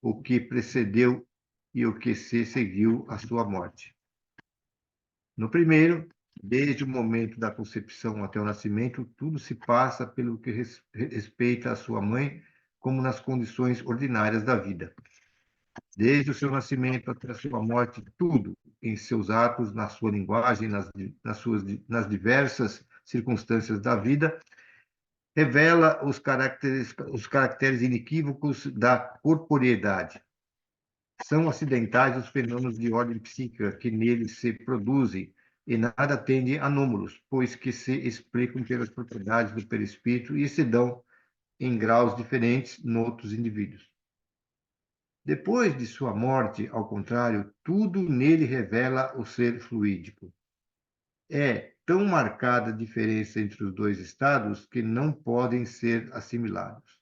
o que precedeu e o que se seguiu à sua morte. No primeiro, desde o momento da concepção até o nascimento, tudo se passa pelo que respeita a sua mãe, como nas condições ordinárias da vida. Desde o seu nascimento até a sua morte, tudo, em seus atos, na sua linguagem, nas diversas circunstâncias da vida, revela os caracteres inequívocos da corporeidade. São acidentais os fenômenos de ordem psíquica que neles se produzem e nada tende anômalos, pois que se explicam pelas propriedades do perispírito e se dão em graus diferentes noutros indivíduos. Depois de sua morte, ao contrário, tudo nele revela o ser fluídico. É tão marcada a diferença entre os dois estados que não podem ser assimilados.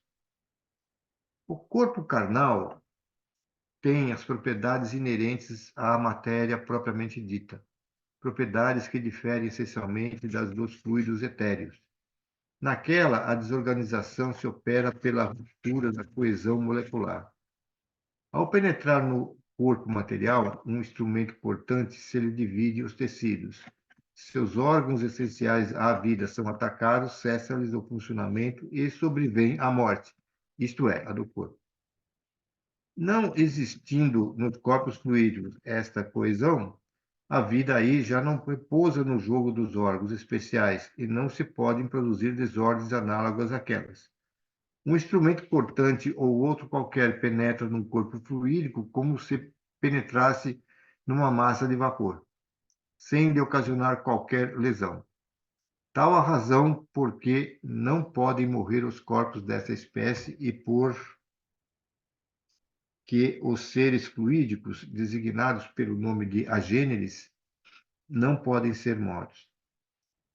O corpo carnal tem as propriedades inerentes à matéria propriamente dita, propriedades que diferem essencialmente das dos fluidos etéreos. Naquela, a desorganização se opera pela ruptura da coesão molecular. Ao penetrar no corpo material, um instrumento portante se lhe divide os tecidos. Seus órgãos essenciais à vida são atacados, cessa-lhes o funcionamento e sobrevém a morte, isto é, a do corpo. Não existindo nos corpos fluídicos esta coesão, a vida aí já não repousa no jogo dos órgãos especiais e não se podem produzir desordens análogas àquelas. Um instrumento cortante ou outro qualquer penetra num corpo fluídico como se penetrasse numa massa de vapor, sem lhe ocasionar qualquer lesão. Tal a razão por que não podem morrer os corpos dessa espécie e por que os seres fluídicos, designados pelo nome de agêneres, não podem ser mortos.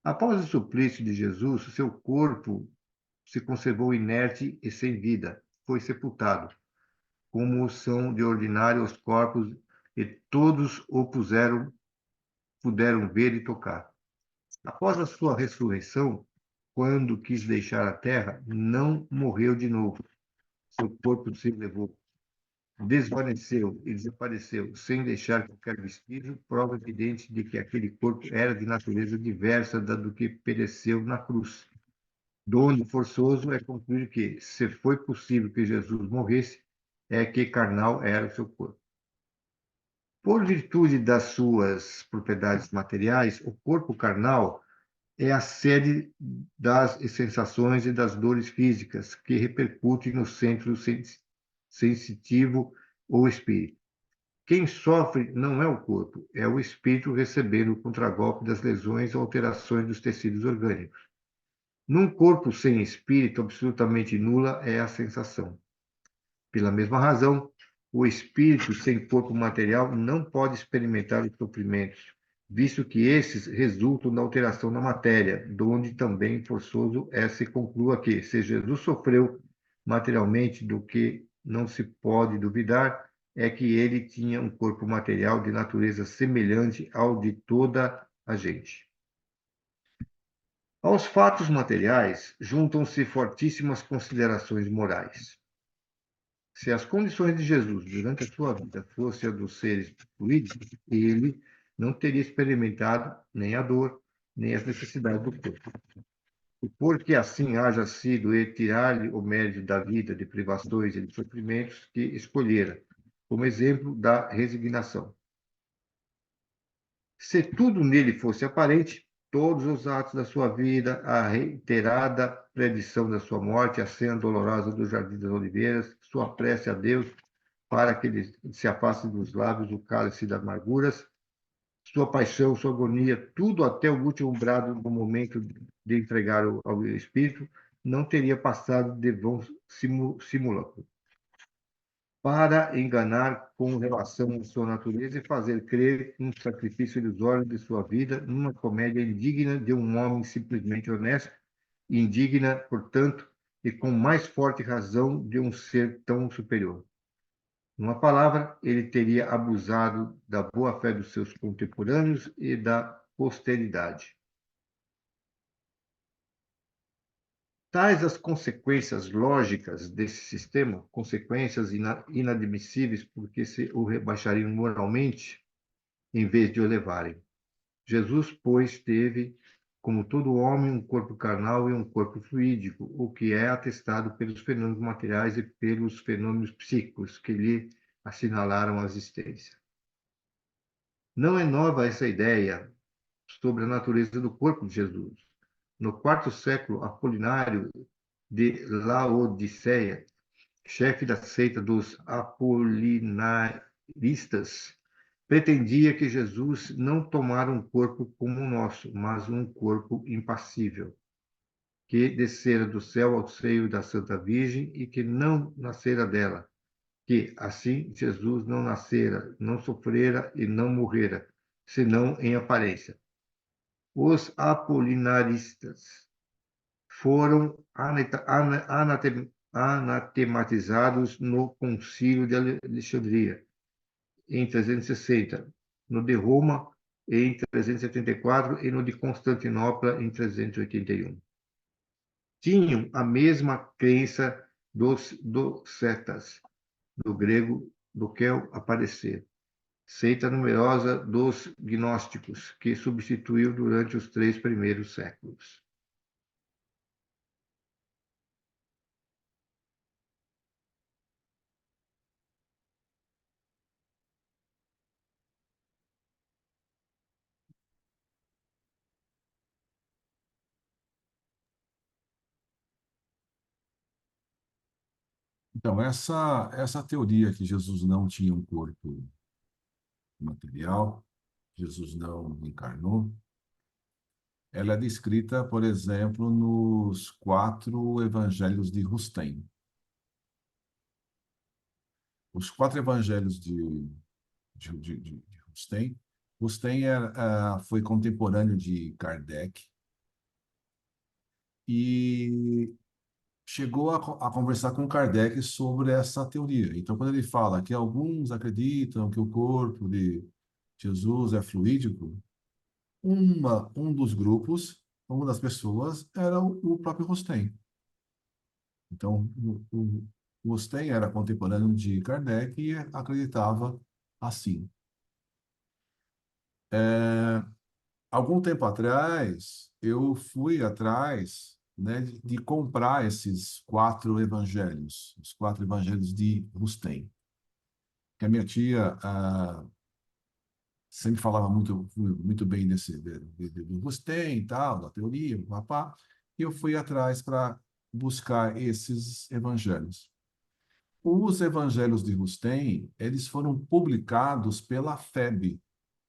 Após o suplício de Jesus, seu corpo se conservou inerte e sem vida, foi sepultado, como são de ordinário os corpos, e todos o puderam ver e tocar. Após a sua ressurreição, quando quis deixar a terra, não morreu de novo. Seu corpo se elevou, desvaneceu e desapareceu, sem deixar qualquer vestígio, prova evidente de que aquele corpo era de natureza diversa da do que pereceu na cruz. Donde forçoso é concluir que, se foi possível que Jesus morresse, é que carnal era o seu corpo. Por virtude das suas propriedades materiais, o corpo carnal é a sede das sensações e das dores físicas que repercutem no centro sensitivo ou espírito. Quem sofre não é o corpo, é o espírito recebendo o contragolpe das lesões ou alterações dos tecidos orgânicos. Num corpo sem espírito, absolutamente nula é a sensação. Pela mesma razão, o espírito sem corpo material não pode experimentar os sofrimentos, visto que esses resultam da alteração da matéria, donde também forçoso é se conclua que, se Jesus sofreu materialmente, do que não se pode duvidar, é que ele tinha um corpo material de natureza semelhante ao de toda a gente. Aos fatos materiais juntam-se fortíssimas considerações morais. Se as condições de Jesus durante a sua vida fossem as dos seres fluídicos, ele não teria experimentado nem a dor, nem as necessidades do corpo. E porque assim haja sido ele tirar-lhe o mérito da vida de privações e de sofrimentos que escolhera, como exemplo da resignação. Se tudo nele fosse aparente, todos os atos da sua vida, a reiterada predição da sua morte, a cena dolorosa do Jardim das Oliveiras, sua prece a Deus para que ele se afaste dos lábios o cálice das amarguras, sua paixão, sua agonia, tudo até o último brado do momento de entregar ao Espírito, não teria passado de vão simulacro para enganar com relação à sua natureza e fazer crer um sacrifício ilusório de sua vida numa comédia indigna de um homem simplesmente honesto, indigna, portanto, e com mais forte razão de um ser tão superior. Numa palavra, ele teria abusado da boa-fé dos seus contemporâneos e da posteridade. Tais as consequências lógicas desse sistema, consequências inadmissíveis porque se o rebaixariam moralmente, em vez de o elevarem. Jesus, pois, teve, como todo homem, um corpo carnal e um corpo fluídico, o que é atestado pelos fenômenos materiais e pelos fenômenos psíquicos que lhe assinalaram a existência. Não é nova essa ideia sobre a natureza do corpo de Jesus. No quarto século, Apolinário de Laodiceia, chefe da seita dos apolinaristas, pretendia que Jesus não tomara um corpo como o nosso, mas um corpo impassível, que descera do céu ao seio da Santa Virgem e que não nascera dela, que assim Jesus não nascera, não sofrera e não morrera, senão em aparência. Os apolinaristas foram anatematizados no Concílio de Alexandria, em 360, no de Roma, em 374, e no de Constantinopla, em 381. Tinham a mesma crença dos docetas, do grego doquel, aparecer, seita numerosa dos gnósticos, que substituiu durante os 3 primeiros séculos. Então, essa teoria que Jesus não tinha um corpo material, Jesus não encarnou, ela é descrita, por exemplo, nos 4 evangelhos de Rustem. Os 4 evangelhos de Rustem. Rustem foi contemporâneo de Kardec e chegou a conversar com Kardec sobre essa teoria. Então, quando ele fala que alguns acreditam que o corpo de Jesus é fluídico, um dos grupos, uma das pessoas, era o próprio Rustem. Então, o Rustem era contemporâneo de Kardec e acreditava assim. Algum tempo atrás, eu fui atrás, né, de comprar esses 4 evangelhos, os 4 evangelhos de Rustem, que a minha tia sempre falava muito bem do Rustem e tal, da teoria, papá, e eu fui atrás para buscar esses evangelhos. Os evangelhos de Rustem, eles foram publicados pela FEB,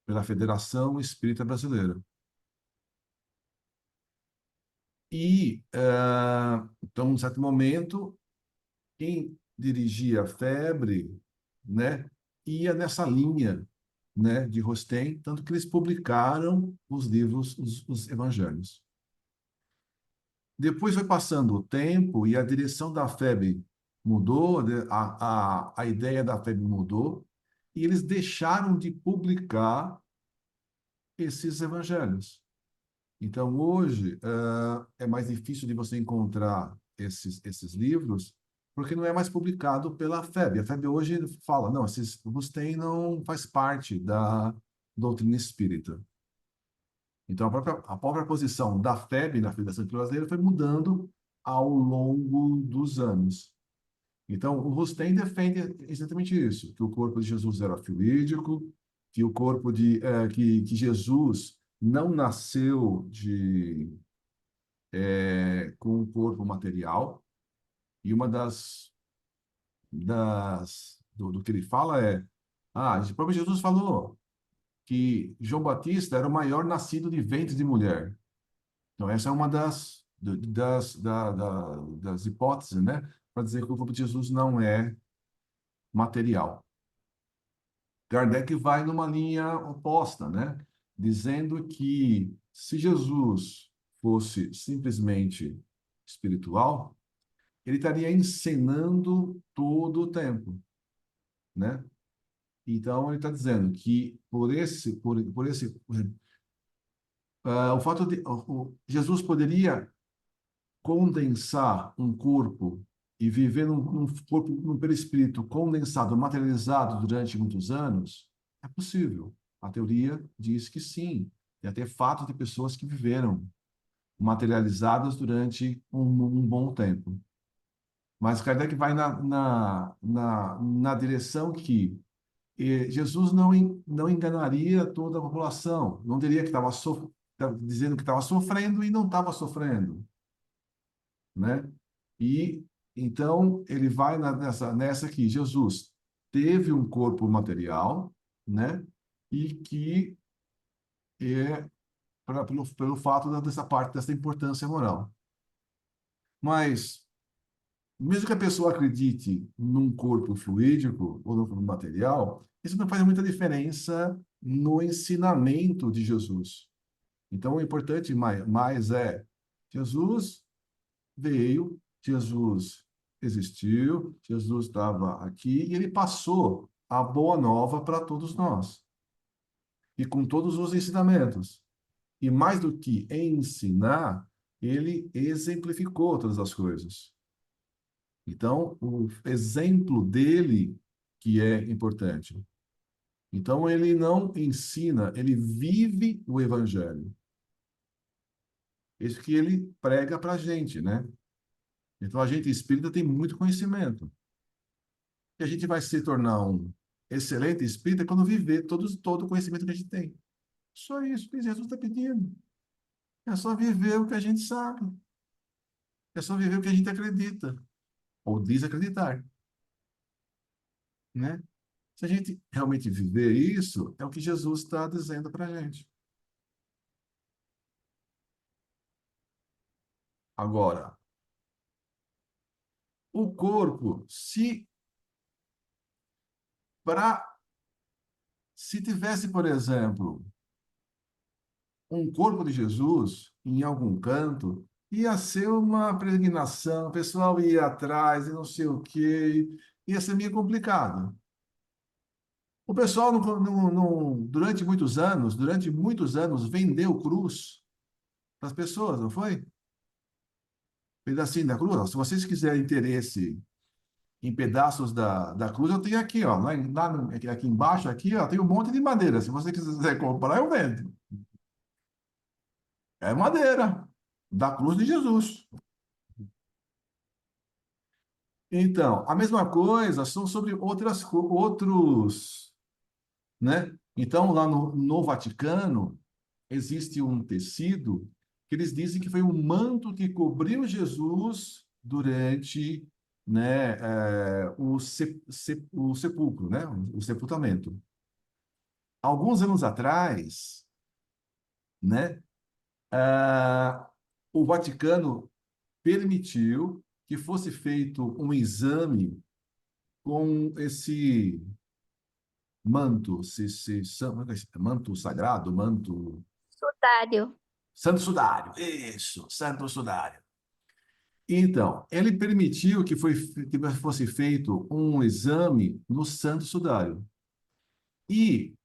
pela Federação Espírita Brasileira. E, então, em certo momento, quem dirigia a febre, né, ia nessa linha, né, de Rustem, tanto que eles publicaram os livros, os evangelhos. Depois foi passando o tempo e a direção da FEB mudou, a ideia da FEB mudou, e eles deixaram de publicar esses evangelhos. Então, hoje, é mais difícil de você encontrar esses livros, porque não é mais publicado pela FEB. A FEB hoje fala, não, esses Rustem não faz parte da doutrina espírita. Então, a própria posição da FEB, na Federação Brasileira, foi mudando ao longo dos anos. Então, o Rustem defende exatamente isso, que o corpo de Jesus era fluídico, que o corpo que Jesus não nasceu com um corpo material, e uma do que ele fala o próprio Jesus falou que João Batista era o maior nascido de ventre de mulher. Então, essa é uma das hipóteses, né, para dizer que o corpo de Jesus não é material. Kardec vai numa linha oposta, né, dizendo que se Jesus fosse simplesmente espiritual, ele estaria encenando todo o tempo, né? Então, ele está dizendo que o fato de Jesus poderia condensar um corpo e viver num corpo, num perispírito condensado, materializado durante muitos anos, é possível. A teoria diz que sim. Tem até fato de pessoas que viveram materializadas durante um bom tempo. Mas Kardec vai na direção que Jesus não enganaria toda a população, não diria que estava dizendo que estava sofrendo e não estava sofrendo, né? E então ele vai nessa que Jesus teve um corpo material, né? E que é pelo fato dessa parte dessa importância moral. Mas mesmo que a pessoa acredite num corpo fluídico ou no corpo material, isso não faz muita diferença no ensinamento de Jesus. Então, o importante mais é Jesus veio, Jesus existiu, Jesus estava aqui e ele passou a boa nova para todos nós. E com todos os ensinamentos. E mais do que ensinar, ele exemplificou todas as coisas. Então, o exemplo dele que é importante. Então, ele não ensina, ele vive o evangelho. Isso que ele prega para a gente, né? Então, a gente espírita tem muito conhecimento. E a gente vai se tornar um excelente espírita quando viver todo o conhecimento que a gente tem. Só isso que Jesus está pedindo. É só viver o que a gente sabe. É só viver o que a gente acredita. Ou diz acreditar, né? Se a gente realmente viver isso, é o que Jesus está dizendo para a gente. Agora, o corpo, para se tivesse, por exemplo, um corpo de Jesus em algum canto, ia ser uma peregrinação, o pessoal ia atrás e não sei o quê, ia ser meio complicado. O pessoal, durante muitos anos, vendeu cruz para as pessoas, não foi? Pedacinho da cruz. Ó, se vocês quiserem interesse em pedaços da cruz, eu tenho aqui, ó, aqui embaixo, aqui, ó, tem um monte de madeira. Se você quiser comprar, eu vendo. É madeira da cruz de Jesus. Então, a mesma coisa são sobre outros, né? Então, lá no Vaticano, existe um tecido que eles dizem que foi um manto que cobriu Jesus durante, né, o sepulcro, né, o sepultamento. Alguns anos atrás, né, ah, o Vaticano permitiu que fosse feito um exame com esse manto, manto sagrado, manto Sudário. santo sudário, isso, santo sudário. Então, ele permitiu que fosse feito um exame no santo sudário. E,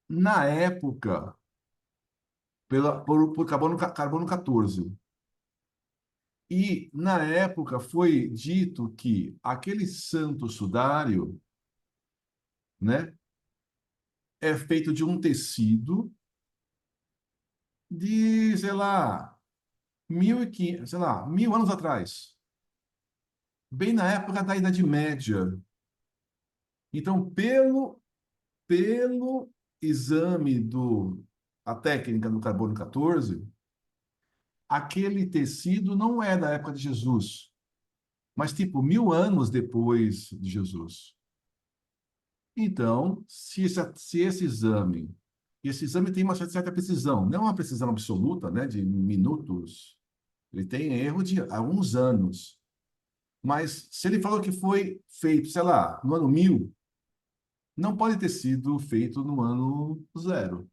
na época, por carbono 14. E, na época, foi dito que aquele santo sudário, né, é feito de um tecido de, sei lá, 1.500, sei lá, 1.000 anos atrás, bem na época da Idade Média. Então, pelo exame a técnica do carbono 14, aquele tecido não é da época de Jesus, mas tipo 1.000 anos depois de Jesus. Então, se esse exame tem uma certa precisão, não uma precisão absoluta, né, de minutos, ele tem erro de alguns anos. Mas se ele falou que foi feito, sei lá, no ano 1000, não pode ter sido feito no ano 0.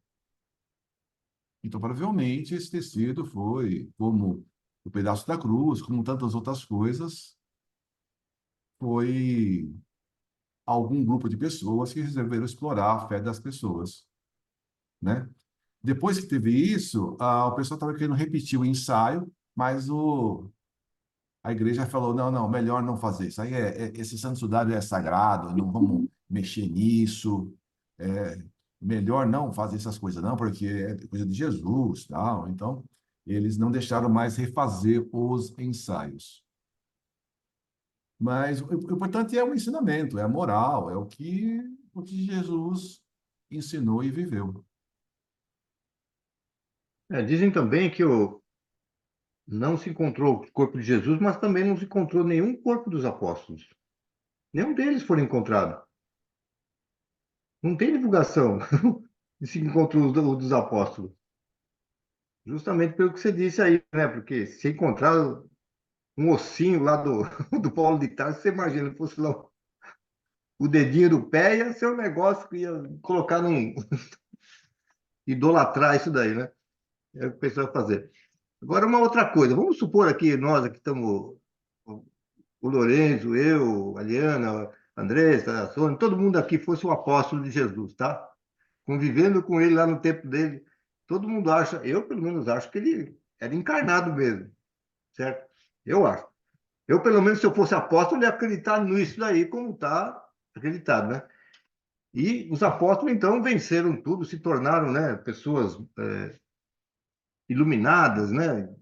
Então, provavelmente, esse tecido foi, como o pedaço da cruz, como tantas outras coisas, foi algum grupo de pessoas que resolveram explorar a fé das pessoas, né? Depois que teve isso, o pessoal estava querendo repetir o ensaio, mas a igreja falou, não, não, melhor não fazer isso. Aí esse santo sudário é sagrado, não vamos mexer nisso. É, melhor não fazer essas coisas, não, porque é coisa de Jesus, tal. Então, eles não deixaram mais refazer os ensaios. Mas o importante é o ensinamento, é a moral, é o que Jesus ensinou e viveu. Dizem também que não se encontrou o corpo de Jesus, mas também não se encontrou nenhum corpo dos apóstolos. Nenhum deles foi encontrado. Não tem divulgação de se encontrou dos apóstolos. Justamente pelo que você disse aí, né? Porque se encontrar um ossinho lá do Paulo de Tarso, você imagina, se fosse lá o dedinho do pé, ia ser um negócio que ia colocar num. Idolatrar isso daí, né? É o que o pessoal vai fazer. Agora, uma outra coisa. Vamos supor aqui, nós aqui estamos, o Lourenço, eu, a Liana, a Andressa, a Sônia, todo mundo aqui fosse o apóstolo de Jesus, tá? Convivendo com ele lá no tempo dele. Todo mundo acha, eu pelo menos acho que ele era encarnado mesmo, certo? Eu acho. Eu, pelo menos, se eu fosse apóstolo, eu ia acreditar nisso daí, como está acreditado, né? E os apóstolos, então, venceram tudo, se tornaram, né, pessoas iluminadas, né?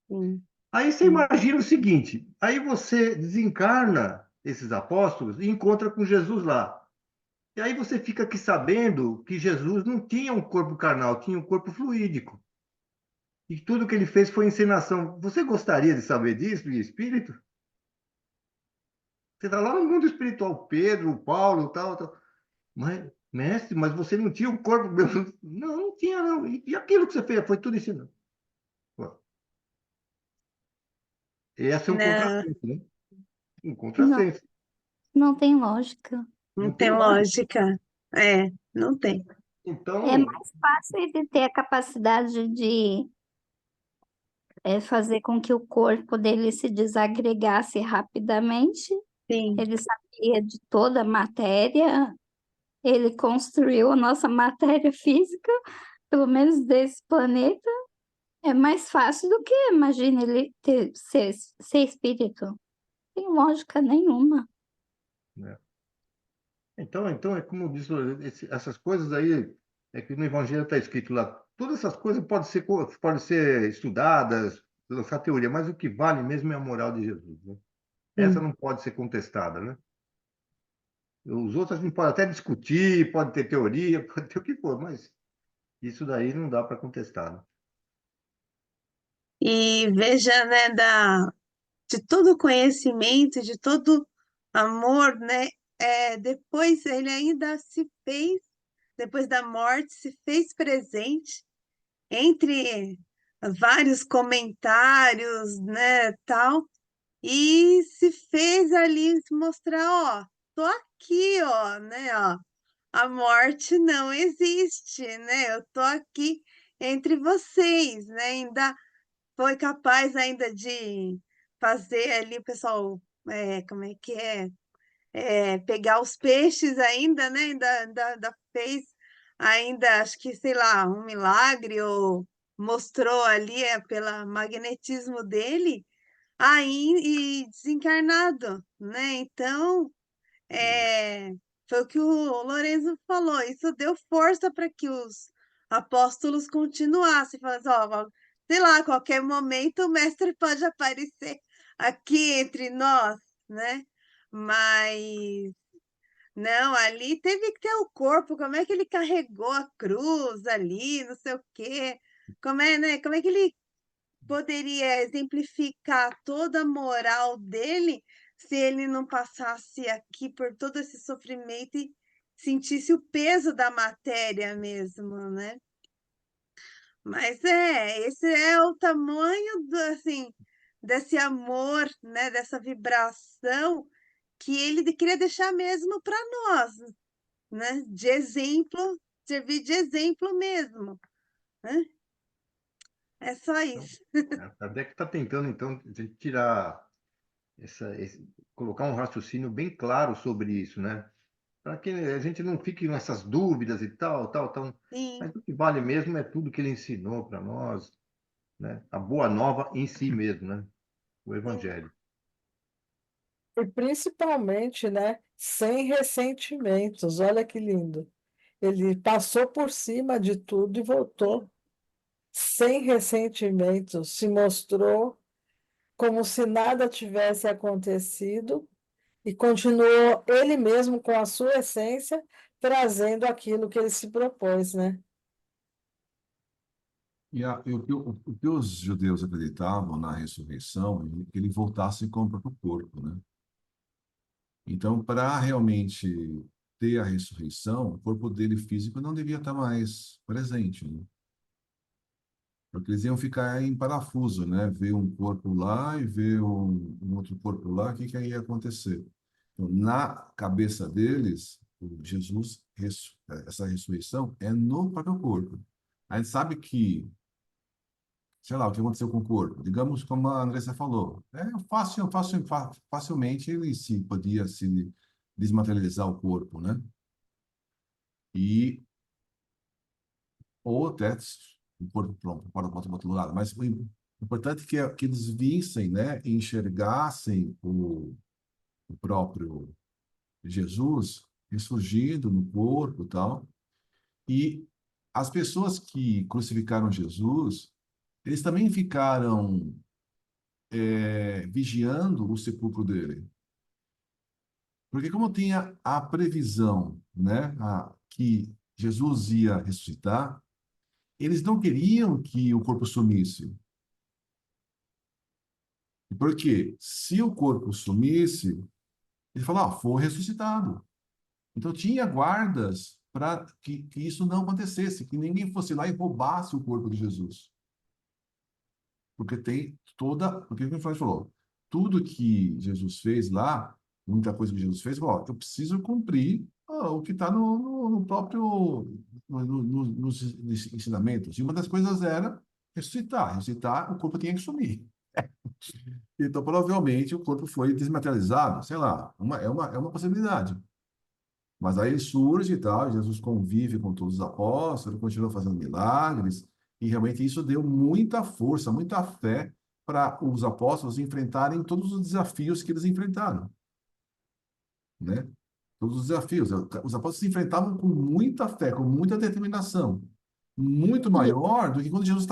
Sim, Aí você sim. imagina o seguinte: aí você desencarna esses apóstolos e encontra com Jesus lá. E aí você fica aqui sabendo que Jesus não tinha um corpo carnal, tinha um corpo fluídico. E tudo que ele fez foi encenação. Você gostaria de saber disso, de espírito? Você está lá no mundo espiritual, Pedro, Paulo, tal, tal. Mas, mestre, mas você não tinha um corpo. Não, não tinha, não. E aquilo que você fez foi tudo ensinado. Esse é um Não, contrassenso, né? Um Não, contrassenso. não tem lógica. não Não tem tem lógica. lógica. É, não tem. É Então, mais fácil ele ter a capacidade de fazer com que o corpo dele se desagregasse rapidamente. Sim. Ele sabia de toda a matéria, ele construiu a nossa matéria física, pelo menos desse planeta. É mais fácil do que, imagina, ele ser espírito. Não tem lógica nenhuma. né? Então é como diz, essas coisas aí, é que no Evangelho está escrito lá, todas essas coisas podem ser estudadas, lançar teoria, mas o que vale mesmo é a moral de Jesus, né? Essa Sim. não pode ser contestada, né? Os outros a gente pode até discutir, pode ter teoria, pode ter o que for, mas isso daí não dá para contestar, né? E veja, né, de todo conhecimento, de todo amor, né, depois ele ainda se fez, depois da morte, se fez presente entre vários comentários, né, tal, e se fez ali se mostrar, ó, tô aqui, ó, né, ó, a morte não existe, né, eu tô aqui entre vocês, né, ainda foi capaz ainda de fazer ali, o pessoal, como é que é? Pegar os peixes ainda, né? Ainda fez, ainda, acho que, sei lá, um milagre, ou mostrou ali, pelo magnetismo dele, aí, e desencarnado, né? Então, é, foi o que o Lorenzo falou, isso deu força para que os apóstolos continuassem, falassem, ó, sei lá, a qualquer momento o mestre pode aparecer aqui entre nós, né? Mas não, ali teve que ter o corpo, como é que ele carregou a cruz ali, não sei o quê. Como é, né? Como é que ele poderia exemplificar toda a moral dele se ele não passasse aqui por todo esse sofrimento e sentisse o peso da matéria mesmo, né? Mas esse é o tamanho do, assim, desse amor, né, dessa vibração que ele queria deixar mesmo para nós, né? De exemplo, servir de exemplo mesmo, né? É só Então, isso. Kardec está tentando, então, tirar colocar um raciocínio bem claro sobre isso, né? Para que a gente não fique nessas dúvidas e tal, tal, tal. Sim, Mas o que vale mesmo é tudo que ele ensinou para nós, né? A boa nova em si mesmo, né? O sim. Evangelho. E principalmente, né, sem ressentimentos. Olha que lindo. Ele passou por cima de tudo e voltou sem ressentimentos, se mostrou como se nada tivesse acontecido e continuou ele mesmo com a sua essência, trazendo aquilo que ele se propôs, né? E o que os judeus acreditavam na ressurreição é que ele voltasse com o próprio corpo, né? Então, para realmente ter a ressurreição, o corpo dele físico não devia estar mais presente, né? Porque eles iam ficar em parafuso, né? Ver um corpo lá e ver um outro corpo lá, o que que aí ia acontecer? Então, na cabeça deles, essa ressurreição é no próprio corpo. A gente sabe que, sei lá, o que aconteceu com o corpo. Digamos, como a Andressa falou, facilmente ele se podia se desmaterializar o corpo, né? E ou até o corpo pronto, para o outro lado. Mas o importante é que eles vissem, né, e enxergassem o próprio Jesus ressurgindo no corpo e tal. E as pessoas que crucificaram Jesus, eles também ficaram vigiando o sepulcro dele. Porque como tinha a previsão, né, que Jesus ia ressuscitar, eles não queriam que o corpo sumisse. Porque se o corpo sumisse, ele falou, foi ressuscitado. Então tinha guardas para que isso não acontecesse, que ninguém fosse lá e roubasse o corpo de Jesus. Porque tem porque o que o Flávio falou, tudo que Jesus fez lá, muita coisa que Jesus fez, ó, eu preciso cumprir o que está no próprio, nos ensinamentos. E uma das coisas era ressuscitar. Ressuscitar, o corpo tinha que sumir. Então, provavelmente, o corpo foi desmaterializado, sei lá, é uma possibilidade. Mas aí surge e tal, Jesus convive com todos os apóstolos, continua fazendo milagres, e realmente isso deu muita força, muita fé para os apóstolos enfrentarem todos os desafios que eles enfrentaram, né? Todos os desafios. Os apóstolos se enfrentavam com muita fé, com muita determinação, muito E maior do que quando Jesus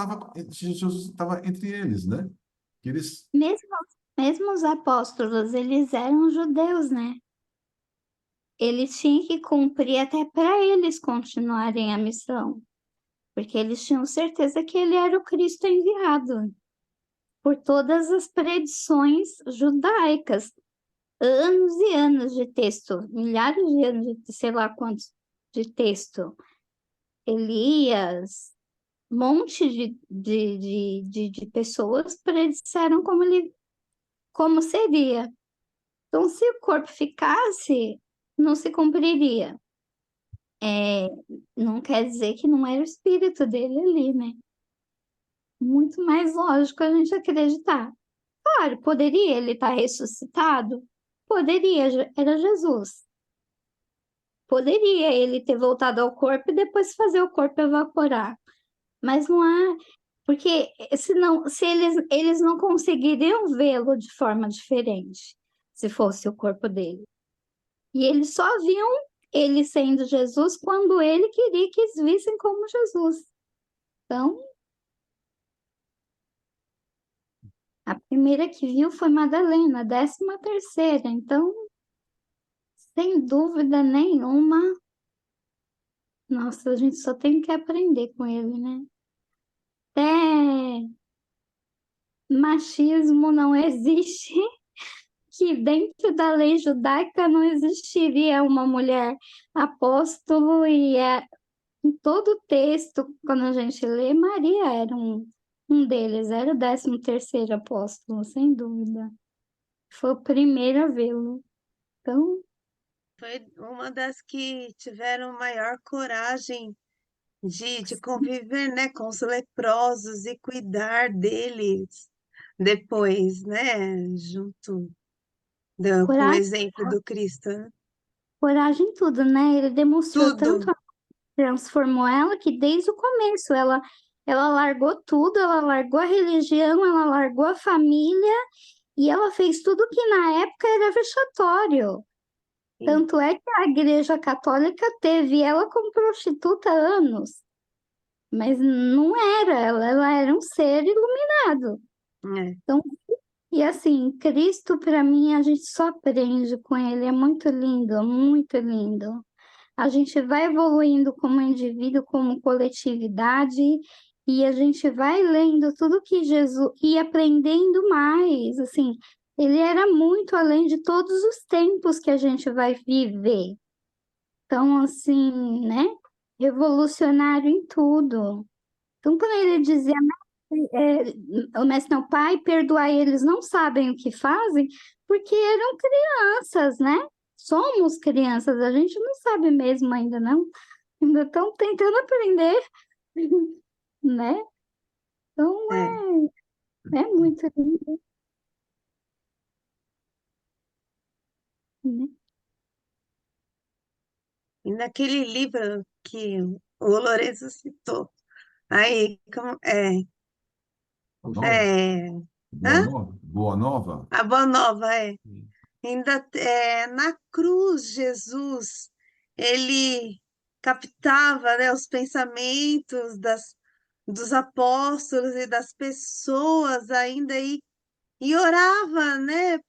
estava entre eles, né? Que eles mesmo, mesmo os apóstolos, eles eram judeus, né? Eles tinham que cumprir até para eles continuarem a missão, porque eles tinham certeza que ele era o Cristo enviado, por todas as predições judaicas, anos e anos de texto, milhares de anos de sei lá quantos de texto. Elias, um monte de pessoas predisseram como seria. Então, se o corpo ficasse, não se cumpriria. Não quer dizer que não era o espírito dele ali, né? Muito mais lógico a gente acreditar. Claro, poderia ele estar ressuscitado? Poderia, era Jesus. Poderia ele ter voltado ao corpo e depois fazer o corpo evaporar. Mas não é, porque senão, se eles não conseguiriam vê-lo de forma diferente, se fosse o corpo dele. E eles só viam ele sendo Jesus quando ele queria que eles vissem como Jesus. Então, a primeira que viu foi Madalena, a 13ª. Então, sem dúvida nenhuma, nossa, a gente só tem que aprender com ele, né? Até machismo não existe, que dentro da lei judaica não existiria uma mulher apóstolo, e em todo o texto, quando a gente lê, Maria era um deles, era o 13º apóstolo, sem dúvida. Foi o primeiro a vê-lo. Então, Foi uma das que tiveram maior coragem de conviver, né, com os leprosos e cuidar deles depois, né, junto com o coragem, exemplo do Cristo, né? coragem em tudo, né? Ele demonstrou Tudo. tanto, transformou ela, que desde o começo ela largou tudo, ela largou a religião, ela largou a família, e ela fez tudo que na época era vexatório. Sim. Tanto é que a Igreja Católica teve ela como prostituta há anos, mas não era, ela era um ser iluminado. É. Então, e assim, Cristo, para mim, a gente só aprende com ele, é muito lindo, muito lindo. A gente vai evoluindo como indivíduo, como coletividade, e a gente vai lendo tudo que Jesus e aprendendo mais, assim, ele era muito além de todos os tempos que a gente vai viver. Então, assim, né? Revolucionário em tudo. Então, quando ele dizia, o mestre, não, pai, perdoai, eles não sabem o que fazem, porque eram crianças, né? Somos crianças, a gente não sabe mesmo ainda, não. Ainda estão tentando aprender, né? Então, É. é muito lindo, né? E naquele livro que o Lourenço citou, aí, Boa Nova? é, Boa hã? Nova? Boa Nova? A Boa Nova, ainda na cruz, Jesus, ele captava, né, os pensamentos dos apóstolos e das pessoas ainda e orava, né,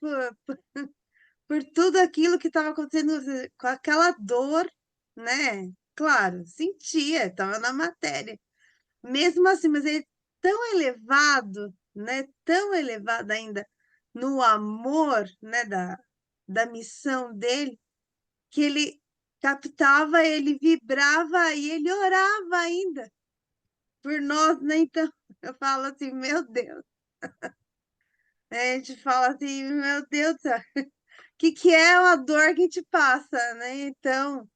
por tudo aquilo que estava acontecendo com aquela dor, né? Claro, sentia, estava na matéria. Mesmo assim, mas ele tão elevado, né? Tão elevado ainda no amor, né? Da missão dele, que ele captava, ele vibrava e ele orava ainda por nós, né? Então, eu falo assim, meu Deus. A gente fala assim, meu Deus do céu, o que é a dor que a gente passa, né? Então,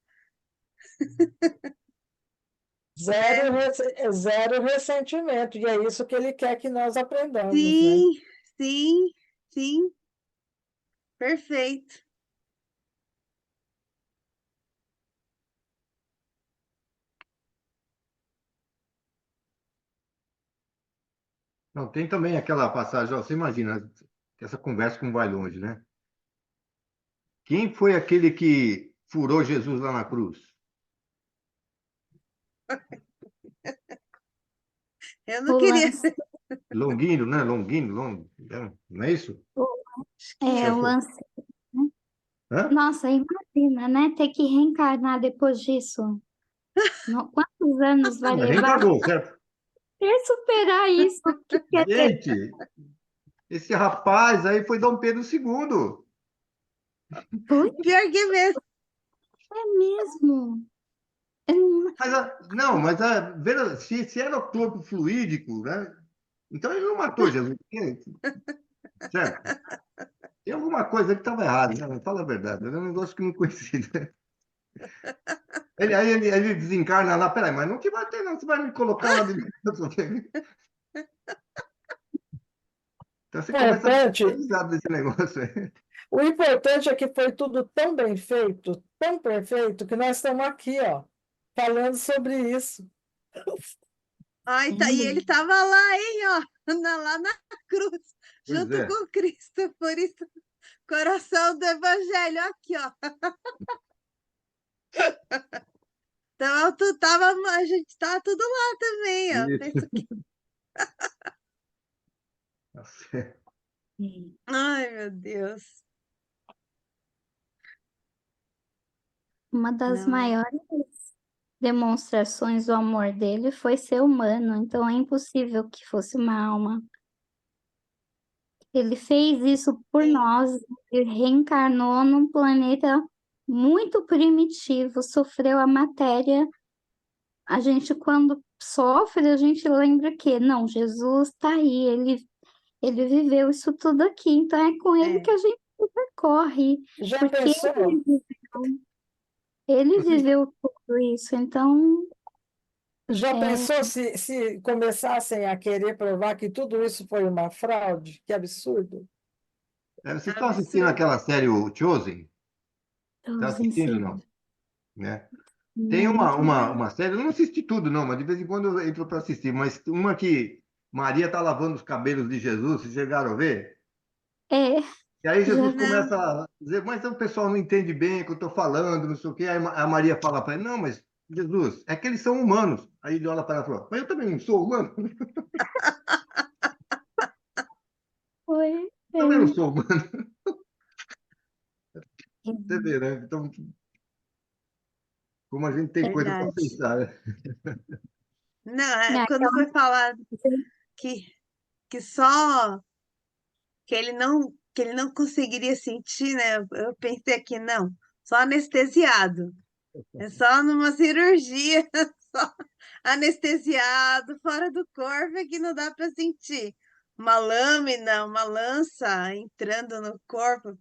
é, Zero ressentimento, e é isso que ele quer que nós aprendamos, né? sim, sim, sim, perfeito. Não, tem também aquela passagem, ó, você imagina, que essa conversa como vai longe, né? Quem foi aquele que furou Jesus lá na cruz? Eu não O queria. lance, Longuinho, né? Longuinho, não é isso? Acho que o é. Você- lance, né? Hã? Nossa, imagina, né? Ter que reencarnar depois disso. Quantos anos vai Não, mas levar reencarnou, certo? para superar isso? Quer dizer, Gente, esse rapaz aí foi Dom Pedro II. foi, Pior que mesmo. é mesmo. Eu não- Mas, não, mas se era o corpo fluídico, né? Então ele não matou Jesus, certo? Tem alguma coisa que estava errada, né? Fala a verdade, é um negócio que não conhecia. Né? Ele desencarna lá, peraí, mas não te bater, não, você vai me colocar lá dentro. Então você começa a Importante, ficar risado desse negócio aí. o importante é que foi tudo tão bem feito, tão perfeito, que nós estamos aqui, ó, falando sobre isso. Ai, tá, e ele estava lá, hein, ó, lá na cruz, Pois junto é. com Cristo. Por isso, coração do Evangelho, aqui, ó. Então, a gente estava tudo lá também, ó. Isso. Tá certo. Ai, meu Deus. Uma das Não, maiores demonstrações do amor dele foi ser humano, então é impossível que fosse uma alma. Ele fez isso por sim, nós, ele reencarnou num planeta muito primitivo, sofreu a matéria. A gente, quando sofre, a gente lembra que, não, Jesus está aí, ele viveu isso tudo aqui, então é com ele que é. a gente percorre, Já porque pensou? ele Vocês, viveu tudo isso, então Já é, pensou se começassem a querer provar que tudo isso foi uma fraude? Que absurdo. vocês estão assistindo Absurdo. aquela série o Chosen? Está Deus em assistindo, si, não? Né? Tem muito uma série, eu não assisti tudo, não, mas de vez em quando eu entro para assistir, mas uma que Maria está lavando os cabelos de Jesus, vocês chegaram a ver? é, E aí Jesus já Não, começa a dizer, mas o pessoal não entende bem o que eu estou falando, não sei o quê. Aí a Maria fala para ele, não, mas Jesus, é que eles são humanos. Aí ele olha para ela e fala, mas eu também não sou humano, foi, eu também não sou humano. é, Você vê, né? Então, como a gente tem coisa para verdade. pensar, né? Não, é quando aquela foi falado que, que só que ele não conseguiria sentir, né? Eu pensei aqui, não, só anestesiado. É só numa cirurgia, só anestesiado, fora do corpo é que não dá para sentir. Uma lâmina, uma lança entrando no corpo,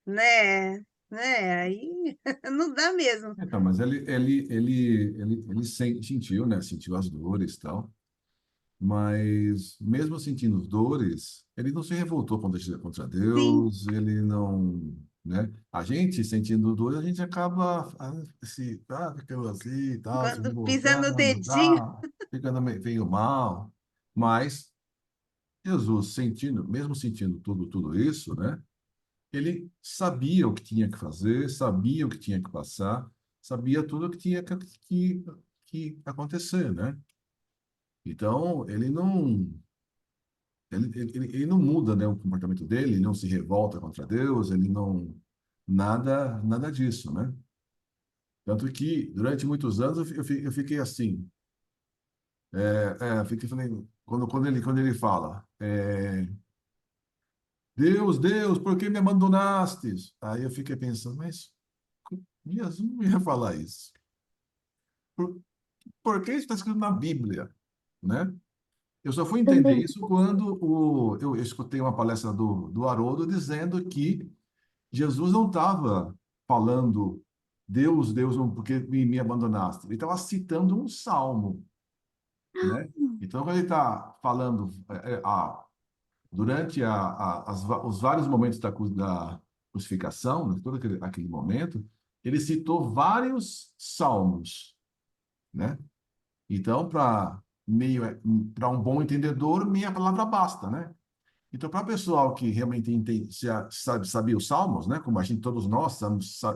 né? Né? Aí não dá mesmo. Então, mas ele sentiu, né? Sentiu as dores e tal. Mas, mesmo sentindo dores, ele não se revoltou contra Sim, Deus, ele não, né? A gente, sentindo dores, a gente acaba, ficando assim, e tal, se quando pisa no revoltando, dedinho, tal, ficando meio mal. Mas Jesus, mesmo sentindo tudo isso, né? Ele sabia o que tinha que fazer, sabia o que tinha que passar, sabia tudo o que tinha que acontecer, né? Então, ele não muda, né, o comportamento dele, ele não se revolta contra Deus, ele não nada disso, né? Tanto que durante muitos anos eu fiquei assim, falei, quando ele fala, Deus, por que me abandonastes? Aí eu fiquei pensando, mas Jesus não ia falar isso. Por, por que isso está escrito na Bíblia, né? Eu só fui entender também. isso quando eu escutei uma palestra do Haroldo dizendo que Jesus não estava falando, Deus, porque me abandonaste. Ele estava citando um salmo, né? Então, quando ele está falando durante os vários momentos da crucificação, né, todo aquele momento, ele citou vários salmos, né? Então, para um bom entendedor, meia palavra basta, né? Então, para o pessoal que realmente entende, sabia os salmos, né? Como a gente, todos nós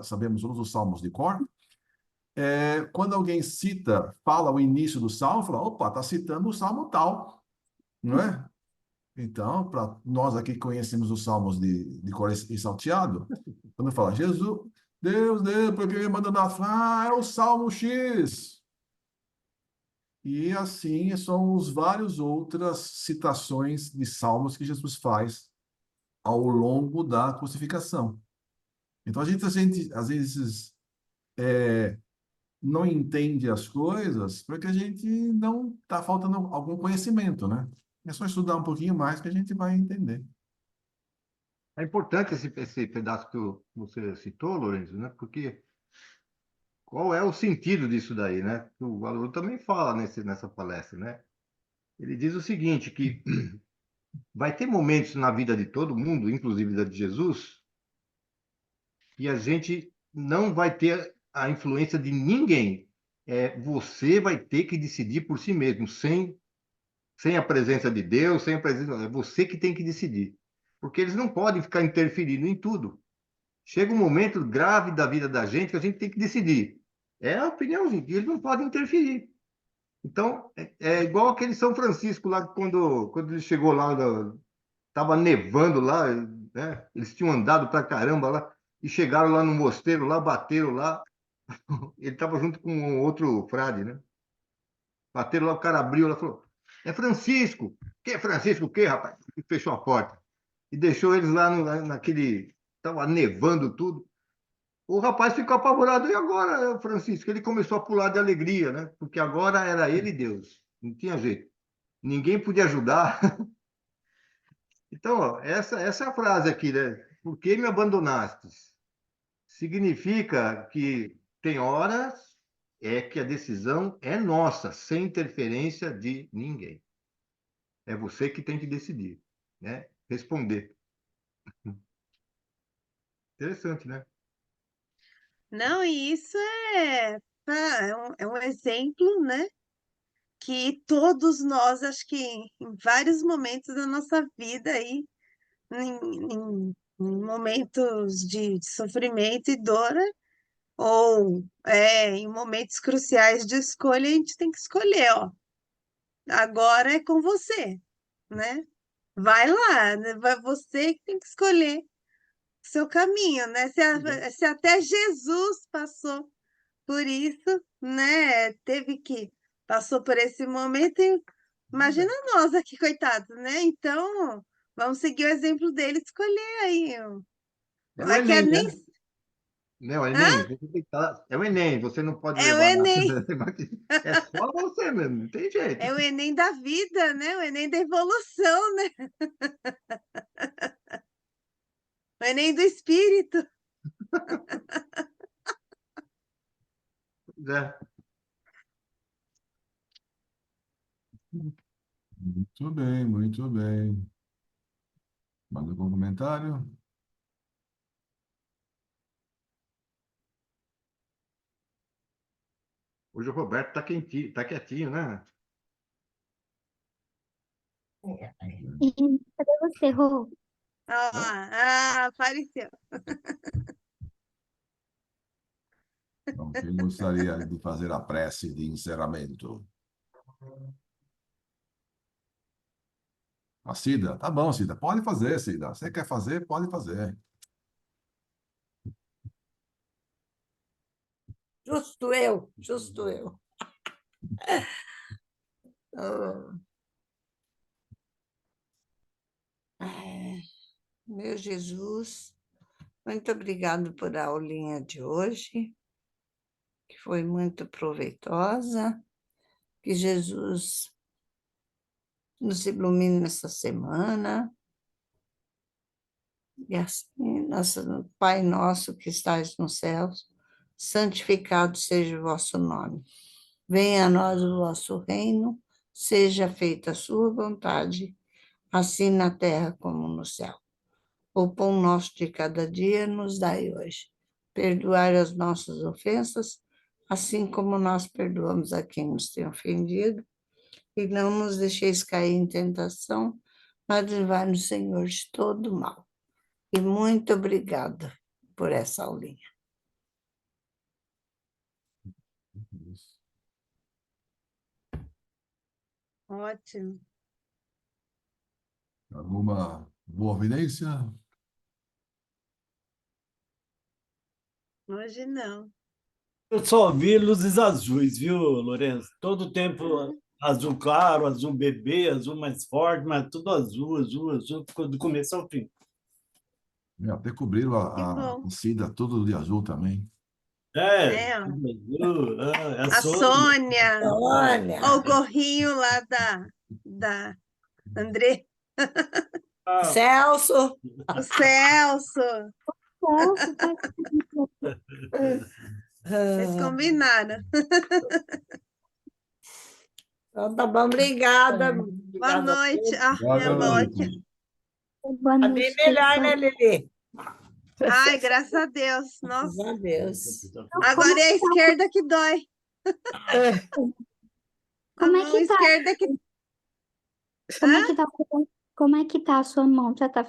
sabemos todos os salmos de cor, quando alguém fala o início do salmo, fala, opa, está citando o salmo tal, não é? Então, para nós aqui que conhecemos os salmos de cor e salteado, quando fala, Deus, por que me abandonaste? Fala, é o salmo X. E assim são os vários outras citações de salmos que Jesus faz ao longo da crucificação. Então a gente às vezes não entende as coisas porque a gente não está faltando algum conhecimento, né? É só estudar um pouquinho mais que a gente vai entender. É importante esse pedaço que você citou, Lourenço, né? Porque qual é o sentido disso daí, né? O aluno também fala nessa palestra, né? Ele diz o seguinte, que vai ter momentos na vida de todo mundo, inclusive da de Jesus, e a gente não vai ter a influência de ninguém. Você vai ter que decidir por si mesmo, sem a presença de Deus, sem a presença. É você que tem que decidir. Porque eles não podem ficar interferindo em tudo. chega um momento grave da vida da gente que a gente tem que decidir. É a opiniãozinha, que eles não podem interferir. Então, é igual aquele São Francisco lá, quando ele chegou lá, estava nevando lá, né? Eles tinham andado pra caramba lá, e chegaram lá no mosteiro, lá, bateram lá. Ele estava junto com um outro frade, né? Bateram lá, o cara abriu lá e falou: é Francisco. Que é Francisco o quê, rapaz? E fechou a porta. E deixou eles lá naquele. Estava nevando tudo. O rapaz ficou apavorado. E agora, Francisco? Ele começou a pular de alegria, né? Porque agora era ele e Deus. Não tinha jeito. Ninguém podia ajudar. Então, ó, essa é a frase aqui, né? Por que me abandonaste? Significa que tem horas que a decisão é nossa, sem interferência de ninguém. É você que tem que decidir, né? Responder. Interessante, né? Não, e isso é um exemplo, né? Que todos nós, acho que em vários momentos da nossa vida aí, em momentos de sofrimento e dor, ou em momentos cruciais de escolha, a gente tem que escolher, ó. Agora é com você, né? Vai lá, né? Você que tem que escolher o seu caminho, né? Se até Jesus passou por isso, né? Passou por esse momento, imagina nós aqui, coitados, né? Então, vamos seguir o exemplo dele, escolher aí. É o É que Enem, nem. né? Não, Hã? Enem. Você tem que falar, é o Enem, você não pode É o levar nada. Enem, É só você mesmo, não tem jeito. é o Enem da vida, né? O Enem da evolução, né? O Enem do espírito. É. Muito bem, muito bem. Mais algum comentário? Hoje o Roberto está quentinho, tá quietinho, né? E cadê você, Rô? Apareceu. Então, quem gostaria de fazer a prece de encerramento? A Cida? Tá bom, Cida. Pode fazer, Cida. Você quer fazer? Pode fazer. Justo eu, justo eu. Oh, meu Jesus, muito obrigado por a aulinha de hoje, que foi muito proveitosa. Que Jesus nos ilumine nessa semana. E assim, Pai nosso que estais nos céus, santificado seja o vosso nome. Venha a nós o vosso reino, seja feita a sua vontade, assim na terra como no céu. O pão nosso de cada dia nos dai hoje. Perdoai as nossas ofensas, assim como nós perdoamos a quem nos tem ofendido, e não nos deixeis cair em tentação, mas livrai-nos, Senhor, de todo mal. E muito obrigada por essa aulinha. Ótimo. Alguma boa evidência? Hoje não. Eu só vi luzes azuis, viu, Lourenço? Todo tempo azul claro, azul bebê, azul mais forte, mas tudo azul, azul, azul, ficou do começo ao fim. Até cobriram Que bom. a Cida tudo de azul também. É, ó. Tudo azul. É a A Sônia. Sônia, Olha, ó, o gorrinho lá da André, Celso, o Celso. Celso, tá Eles combinaram. então tá bom, obrigada. Boa Obrigada a noite. todos. Minha Obrigado, mão Lilica. aqui. boa Tá bem noite, melhor, né, pessoal. Lili? Ai, graças a Deus. Graças Nossa, a Deus. agora é a esquerda que dói. A Como é mão que tá? esquerda que... Como é que tá a sua mão? Já tá